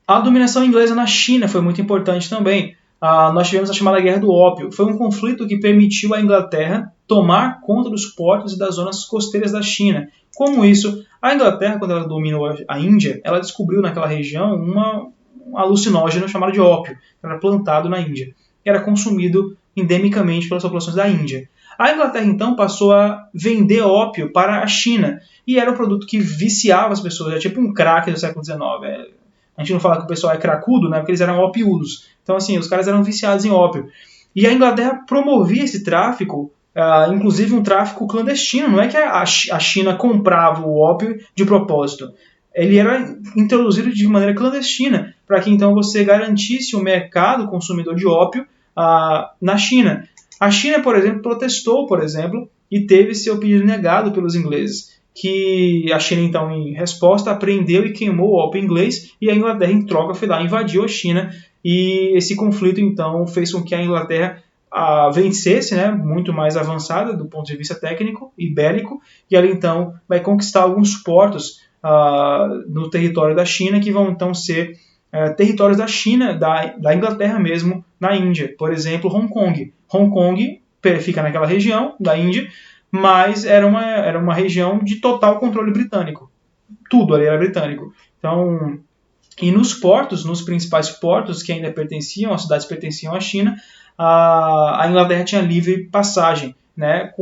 Speaker 1: A dominação inglesa na China foi muito importante também. Nós tivemos a chamada Guerra do Ópio. Foi um conflito que permitiu à Inglaterra tomar conta dos portos e das zonas costeiras da China. Como isso? A Inglaterra, quando ela dominou a Índia, ela descobriu naquela região um alucinógeno chamado de ópio, que era plantado na Índia, que era consumido endemicamente pelas populações da Índia. A Inglaterra, então, passou a vender ópio para a China, e era um produto que viciava as pessoas, é tipo um crack do século XIX. A gente não fala que o pessoal é cracudo, né, porque eles eram opiudos. Então, assim, os caras eram viciados em ópio. E a Inglaterra promovia esse tráfico, inclusive um tráfico clandestino. Não é que a China comprava o ópio de propósito. Ele era introduzido de maneira clandestina, para que então você garantisse o mercado consumidor de ópio na China. A China, por exemplo, protestou, e teve seu pedido negado pelos ingleses, que a China, então, em resposta, apreendeu e queimou o ópio inglês, e a Inglaterra, em troca, foi lá, invadiu a China, e esse conflito, então, fez com que a Inglaterra vencesse, né, muito mais avançada do ponto de vista técnico e bélico, e ela, então, vai conquistar alguns portos no território da China, que vão, então, ser territórios da China, da Inglaterra mesmo, na Índia. Por exemplo, Hong Kong. Hong Kong fica naquela região da Índia, mas era uma região de total controle britânico. Tudo ali era britânico. Então, e nos portos, nos principais portos que ainda pertenciam, as cidades pertenciam à China, a Inglaterra tinha livre passagem, né,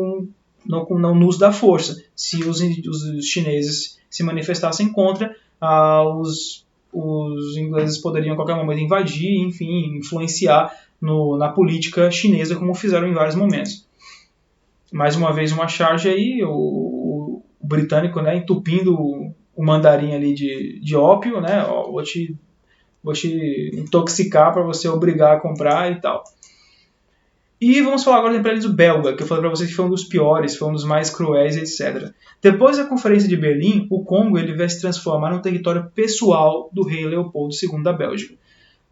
Speaker 1: no uso da força. Se os chineses se manifestassem contra, os ingleses poderiam a qualquer momento invadir, enfim, influenciar na política chinesa, como fizeram em vários momentos. Mais uma vez uma charge aí, o britânico, né, entupindo o mandarim ali de ópio, né, vou te intoxicar para você obrigar a comprar e tal. E vamos falar agora do imperialismo belga, que eu falei para vocês que foi um dos piores, foi um dos mais cruéis, etc. Depois da Conferência de Berlim, o Congo ele vai se transformar num território pessoal do rei Leopoldo II da Bélgica.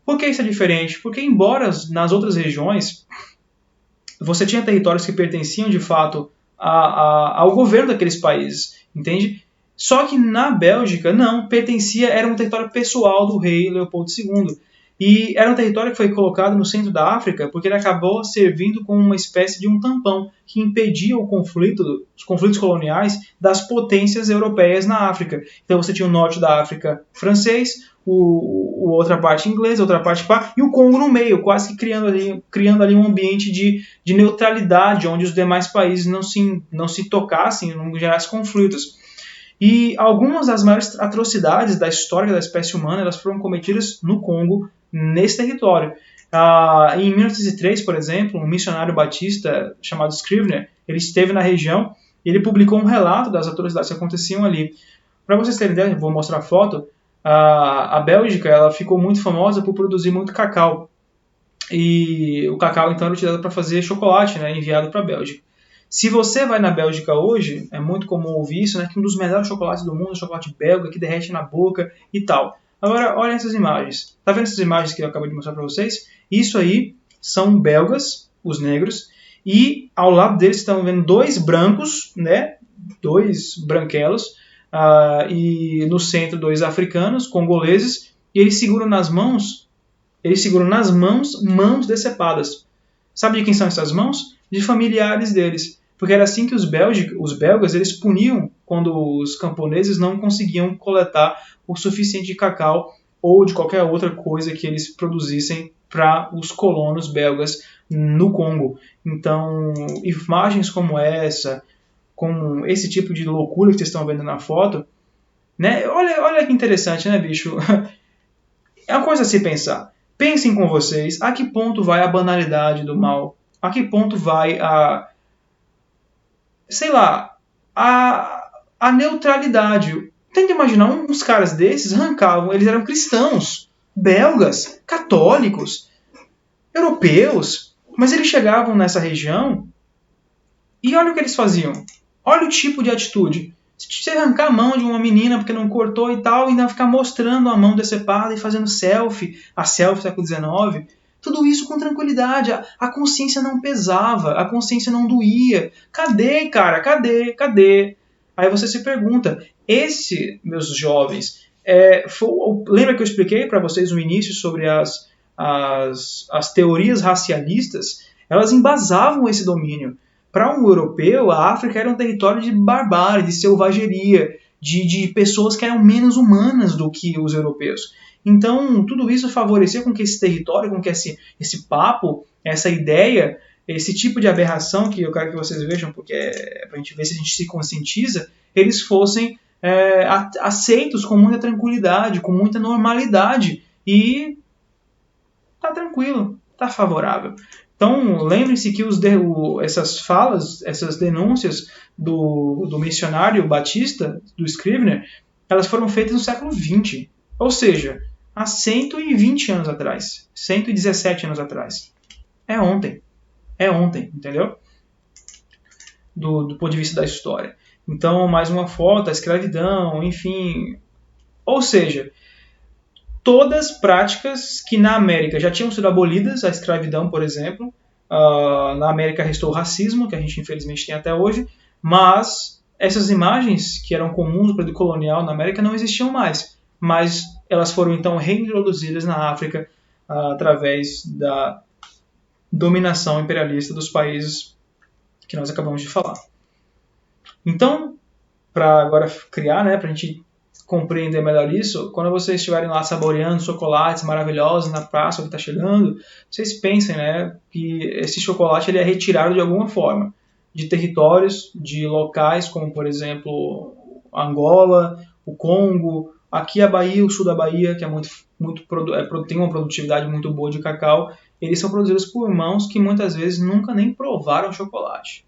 Speaker 1: Por que isso é diferente? Porque embora nas outras regiões você tinha territórios que pertenciam de fato ao governo daqueles países, entende? Só que na Bélgica não, era um território pessoal do rei Leopoldo II. E era um território que foi colocado no centro da África porque ele acabou servindo como uma espécie de um tampão que impedia os conflitos coloniais das potências europeias na África. Então você tinha o norte da África francês, outra parte inglesa, outra parte e o Congo no meio, quase que criando ali um ambiente de neutralidade, onde os demais países não se tocassem, não gerassem conflitos. E algumas das maiores atrocidades da história da espécie humana elas foram cometidas no Congo, nesse território. Em 1903, por exemplo, um missionário batista chamado Scrivener, ele esteve na região e ele publicou um relato das atrocidades que aconteciam ali. Para vocês terem ideia, vou mostrar a foto, a Bélgica ela ficou muito famosa por produzir muito cacau. E o cacau, então, era utilizado para fazer chocolate, né, enviado para a Bélgica. Se você vai na Bélgica hoje, é muito comum ouvir isso, né, que um dos melhores chocolates do mundo é o chocolate belga, que derrete na boca e tal. Agora, olha essas imagens. Tá vendo essas imagens que eu acabei de mostrar para vocês? Isso aí são belgas, os negros, e ao lado deles estão vendo dois brancos, né, dois branquelos, e no centro dois africanos, congoleses, e eles seguram nas mãos mãos decepadas. Sabe de quem são essas mãos? De familiares deles. Porque era assim que os belgas eles puniam quando os camponeses não conseguiam coletar o suficiente de cacau ou de qualquer outra coisa que eles produzissem para os colonos belgas no Congo. Então, imagens como essa, como esse tipo de loucura que vocês estão vendo na foto, né? Olha que interessante, né, bicho? É uma coisa a se pensar. Pensem com vocês a que ponto vai a banalidade do mal, a que ponto vai a neutralidade. Tenta imaginar uns caras desses eles eram cristãos, belgas, católicos, europeus, mas eles chegavam nessa região e olha o que eles faziam. Olha o tipo de atitude. Se você arrancar a mão de uma menina porque não cortou e tal, e ainda ficar mostrando a mão decepada e fazendo selfie, a selfie do século XIX, tudo isso com tranquilidade. A consciência não pesava, a consciência não doía. Cadê, cara? Cadê? Aí você se pergunta, meus jovens, lembra que eu expliquei para vocês no início sobre as teorias racialistas? Elas embasavam esse domínio. Para um europeu, a África era um território de barbárie, de selvageria, de pessoas que eram menos humanas do que os europeus. Então, tudo isso favorecia com que esse território, com que esse papo, essa ideia, esse tipo de aberração, que eu quero que vocês vejam, porque é para a gente ver se a gente se conscientiza, eles fossem aceitos com muita tranquilidade, com muita normalidade, e tá tranquilo, tá favorável. Então, lembrem-se que essas falas, essas denúncias do missionário Batista, do Scrivener, elas foram feitas no século XX, ou seja, há 120 anos atrás, 117 anos atrás. É ontem, entendeu? Do ponto de vista da história. Então, mais uma foto, a escravidão, enfim. Ou seja, todas práticas que na América já tinham sido abolidas, a escravidão, por exemplo. Na América restou o racismo, que a gente infelizmente tem até hoje, mas essas imagens que eram comuns no período colonial na América não existiam mais, mas elas foram então reintroduzidas na África através da dominação imperialista dos países que nós acabamos de falar. Então, para agora criar, para a gente compreender melhor isso, quando vocês estiverem lá saboreando chocolates maravilhosos na praça que está chegando, vocês pensem que esse chocolate ele é retirado de alguma forma, de territórios, de locais como, por exemplo, Angola, o Congo, aqui a Bahia, o sul da Bahia, que tem uma produtividade muito boa de cacau, eles são produzidos por mãos que muitas vezes nunca nem provaram chocolate.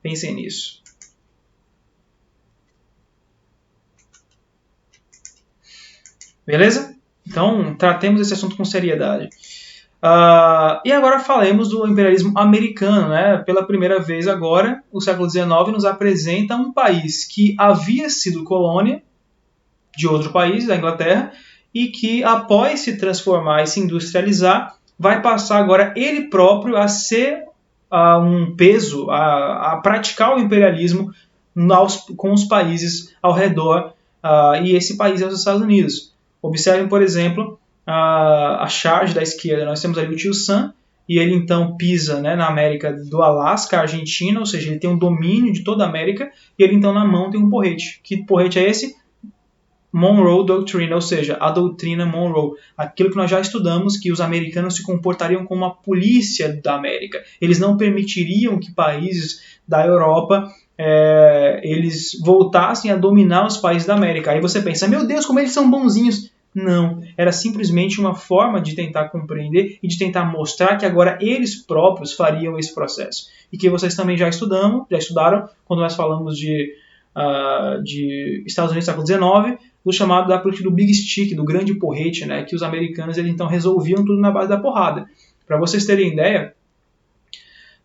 Speaker 1: Pensem nisso. Beleza? Então, tratemos esse assunto com seriedade. E agora falemos do imperialismo americano. Pela primeira vez agora, o século XIX nos apresenta um país que havia sido colônia de outro país, da Inglaterra, e que após se transformar e se industrializar, vai passar agora ele próprio a ser um peso, a praticar o imperialismo com os países ao redor, e esse país é os Estados Unidos. Observem, por exemplo, a charge da esquerda. Nós temos ali o tio Sam, e ele então pisa na América do Alasca, Argentina, ou seja, ele tem um domínio de toda a América, e ele então na mão tem um porrete. Que porrete é esse? Monroe Doctrine, ou seja, a doutrina Monroe. Aquilo que nós já estudamos, que os americanos se comportariam como a polícia da América. Eles não permitiriam que países da Europa eles voltassem a dominar os países da América. Aí você pensa, meu Deus, como eles são bonzinhos. Não, era simplesmente uma forma de tentar compreender e de tentar mostrar que agora eles próprios fariam esse processo. E que vocês também já estudaram quando nós falamos de Estados Unidos do século XIX, do chamado da política do Big Stick, do grande porrete, que os americanos eles, então resolviam tudo na base da porrada. Para vocês terem ideia,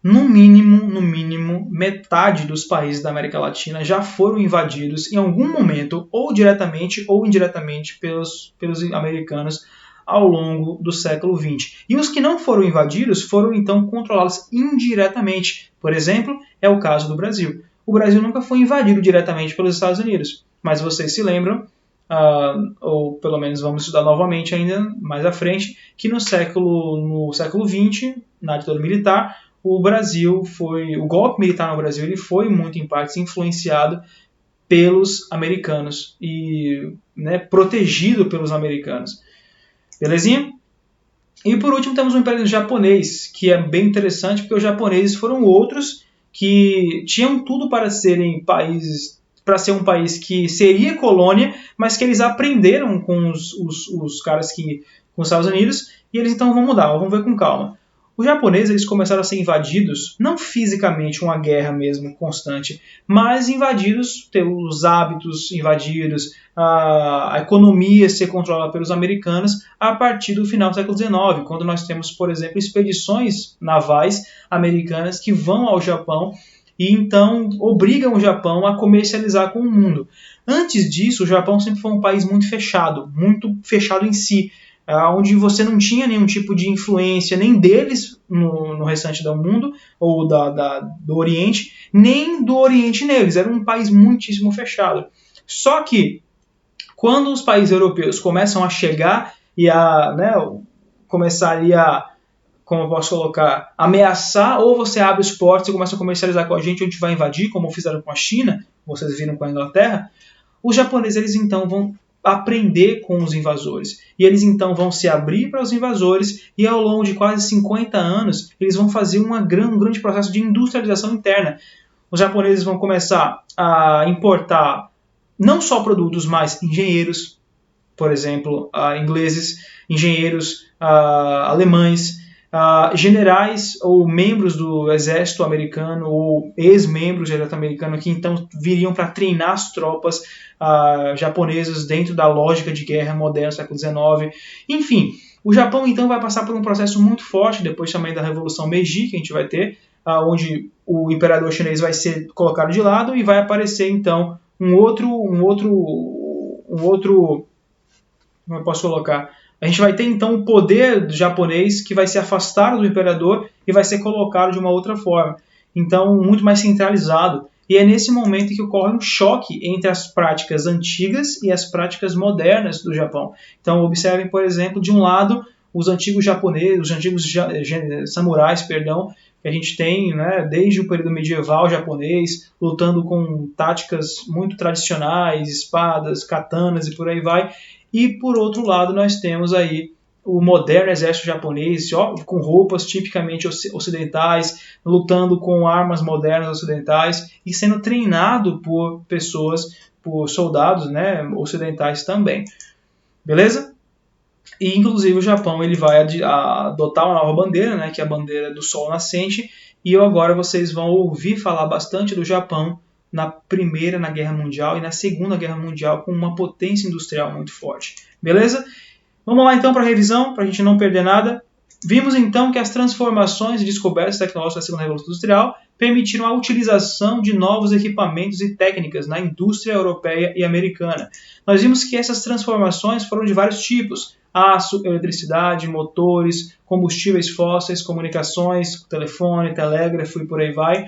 Speaker 1: no mínimo, metade dos países da América Latina já foram invadidos em algum momento, ou diretamente ou indiretamente, pelos americanos ao longo do século XX. E os que não foram invadidos foram então controlados indiretamente. Por exemplo, é o caso do Brasil. O Brasil nunca foi invadido diretamente pelos Estados Unidos, mas vocês se lembram, ou pelo menos vamos estudar novamente ainda mais à frente, que no século XX, na ditadura militar, o golpe militar no Brasil ele foi muito em partes influenciado pelos americanos e protegido pelos americanos. Belezinha? E por último temos o imperialismo japonês, que é bem interessante porque os japoneses foram outros que tinham tudo para ser um país que seria colônia, mas que eles aprenderam com os caras com os Estados Unidos, e eles então vão mudar, vamos ver com calma. Os japoneses eles começaram a ser invadidos, não fisicamente, uma guerra mesmo constante, mas invadidos, ter os hábitos invadidos, a economia ser controlada pelos americanos a partir do final do século XIX, quando nós temos, por exemplo, expedições navais americanas que vão ao Japão e então obrigam o Japão a comercializar com o mundo. Antes disso, o Japão sempre foi um país muito fechado em si, onde você não tinha nenhum tipo de influência nem deles no restante do mundo, ou do Oriente, nem do Oriente neles. Era um país muitíssimo fechado. Só que, Quando os países europeus começam a chegar e a, né, começar ali a, como eu posso colocar, ameaçar, ou você abre os portos e começa a comercializar com a gente, ou a gente vai invadir, como fizeram com a China, vocês viram com a Inglaterra, os japoneses eles então vão aprender com os invasores. E eles então vão se abrir para os invasores e ao longo de quase 50 anos eles vão fazer um grande processo de industrialização interna. Os japoneses vão começar a importar não só produtos, mas engenheiros, por exemplo, ingleses, engenheiros alemães, generais ou membros do exército americano ou ex-membros do exército americano que então viriam para treinar as tropas japonesas dentro da lógica de guerra moderna do século XIX. Enfim, o Japão então vai passar por um processo muito forte depois também da Revolução Meiji, que a gente vai ter, onde o imperador chinês vai ser colocado de lado e vai aparecer então um outro, como eu posso colocar? A gente vai ter então o poder japonês que vai ser afastado do imperador e vai ser colocado de uma outra forma. Então, muito mais centralizado. E é nesse momento que ocorre um choque entre as práticas antigas e as práticas modernas do Japão. Então, observem, por exemplo, de um lado, os antigos japoneses, os antigos samurais, que a gente tem, né, desde o período medieval japonês, lutando com táticas muito tradicionais, espadas, katanas e por aí vai. E, por outro lado, nós temos aí o moderno exército japonês, com roupas tipicamente ocidentais, lutando com armas modernas ocidentais e sendo treinado por pessoas, por soldados, né, ocidentais também. Beleza? E, inclusive, o Japão ele vai adotar uma nova bandeira, né, que é a bandeira do Sol Nascente, e agora vocês vão ouvir falar bastante do Japão na Primeira, na Guerra Mundial e na Segunda Guerra Mundial com uma potência industrial muito forte. Beleza? Vamos lá então para a revisão, para a gente não perder nada. Vimos então que as transformações e descobertas tecnológicas da Segunda Revolução Industrial permitiram a utilização de novos equipamentos e técnicas na indústria europeia e americana. Nós vimos que essas transformações foram de vários tipos: aço, eletricidade, motores, combustíveis fósseis, comunicações, telefone, telégrafo e por aí vai.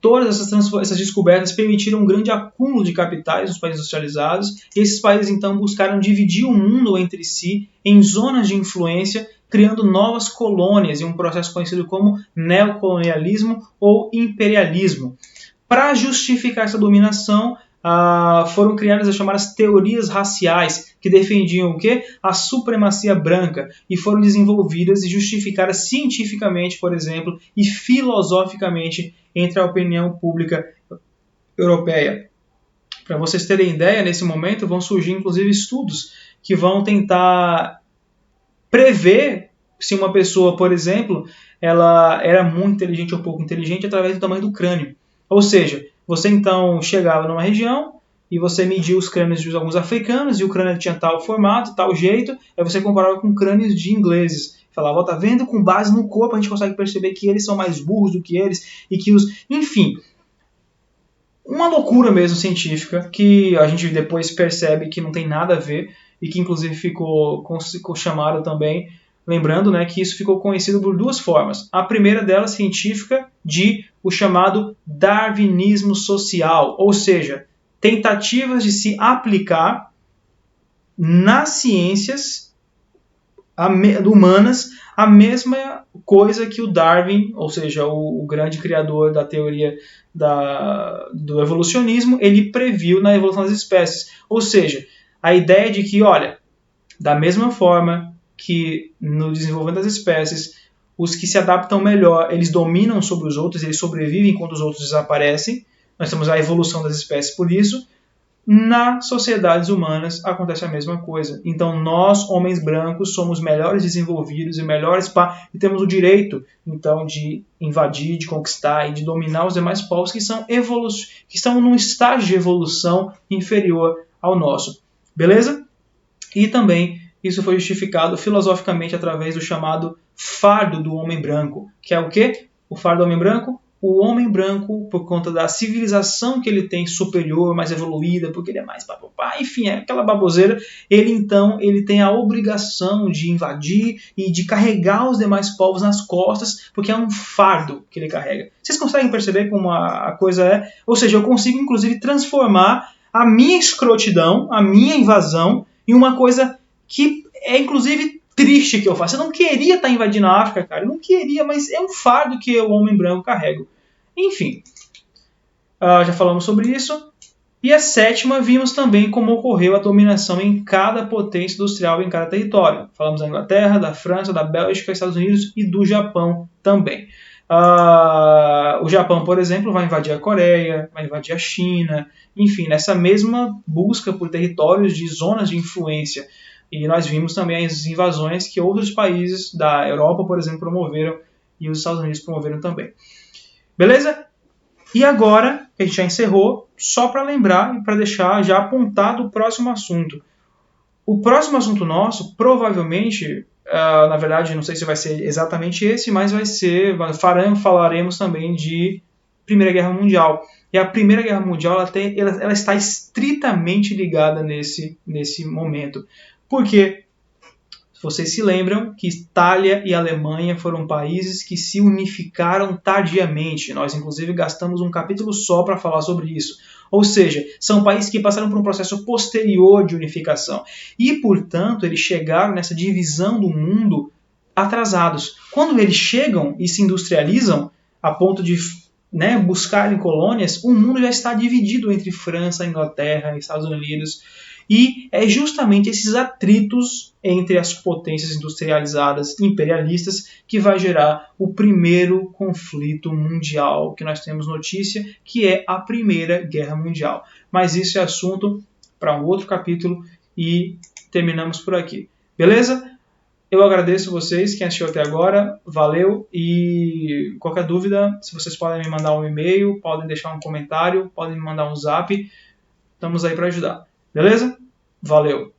Speaker 1: Todas essas descobertas permitiram um grande acúmulo de capitais nos países industrializados, e esses países então buscaram dividir o mundo entre si em zonas de influência, criando novas colônias em um processo conhecido como neocolonialismo ou imperialismo. Para justificar essa dominação, foram criadas as chamadas teorias raciais, que defendiam o quê? A supremacia branca, e foram desenvolvidas e justificadas cientificamente, por exemplo, e filosoficamente entre a opinião pública europeia. Para vocês terem ideia, nesse momento vão surgir inclusive estudos que vão tentar prever se uma pessoa, por exemplo, ela era muito inteligente ou pouco inteligente através do tamanho do crânio. Ou seja, você então chegava numa região e você media os crânios de alguns africanos e o crânio tinha tal formato, tal jeito, aí você comparava com crânios de ingleses. Falava, tá vendo? Com base no corpo a gente consegue perceber que eles são mais burros do que eles e que os... Enfim, uma loucura mesmo científica que a gente depois percebe que não tem nada a ver e que inclusive ficou chamado também, lembrando, né, que isso ficou conhecido por duas formas. A primeira delas, científica, de o chamado darwinismo social, ou seja, tentativas de se aplicar nas ciências humanas a mesma coisa que o Darwin, ou seja, o grande criador da teoria do evolucionismo, ele previu na evolução das espécies. Ou seja, a ideia de que, olha, da mesma forma que no desenvolvimento das espécies, os que se adaptam melhor, eles dominam sobre os outros, eles sobrevivem enquanto os outros desaparecem. Nós temos a evolução das espécies por isso. Nas sociedades humanas acontece a mesma coisa. Então nós, homens brancos, somos melhores desenvolvidos e melhores e temos o direito então de invadir, de conquistar e de dominar os demais povos que estão num estágio de evolução inferior ao nosso. Beleza? E também isso foi justificado filosoficamente através do chamado fardo do homem branco, que é o quê? O fardo do homem branco? O homem branco, por conta da civilização que ele tem superior, mais evoluída, porque ele é mais papapá, enfim, é aquela baboseira, ele tem a obrigação de invadir e de carregar os demais povos nas costas, porque é um fardo que ele carrega. Vocês conseguem perceber como a coisa é? Ou seja, eu consigo inclusive transformar a minha escrotidão, a minha invasão, e uma coisa que é inclusive triste que eu faço. Eu não queria estar invadindo a África, cara. Eu não queria, mas é um fardo que eu, homem branco, carrego. Enfim, já falamos sobre isso. E a sétima, vimos também como ocorreu a dominação em cada potência industrial, em cada território. Falamos da Inglaterra, da França, da Bélgica, Estados Unidos e do Japão também. O Japão, por exemplo, vai invadir a Coreia, vai invadir a China, enfim, nessa mesma busca por territórios de zonas de influência. E nós vimos também as invasões que outros países da Europa, por exemplo, promoveram e os Estados Unidos promoveram também. Beleza? E agora, que a gente já encerrou, só para lembrar e para deixar já apontado o próximo assunto. O próximo assunto nosso, provavelmente, na verdade, não sei se vai ser exatamente esse, mas falaremos também de Primeira Guerra Mundial. E a Primeira Guerra Mundial ela está estritamente ligada nesse momento. Por quê? Vocês se lembram que Itália e Alemanha foram países que se unificaram tardiamente. Nós, inclusive, gastamos um capítulo só para falar sobre isso. Ou seja, são países que passaram por um processo posterior de unificação. E, portanto, eles chegaram nessa divisão do mundo atrasados. Quando eles chegam e se industrializam, a ponto de buscarem colônias, o mundo já está dividido entre França, Inglaterra, Estados Unidos. E é justamente esses atritos entre as potências industrializadas imperialistas que vai gerar o primeiro conflito mundial que nós temos notícia, que é a Primeira Guerra Mundial. Mas isso é assunto para um outro capítulo e terminamos por aqui. Beleza? Eu agradeço vocês, quem assistiu até agora, valeu, e qualquer dúvida, se vocês podem me mandar um e-mail, podem deixar um comentário, podem me mandar um zap, estamos aí para ajudar. Beleza? Valeu!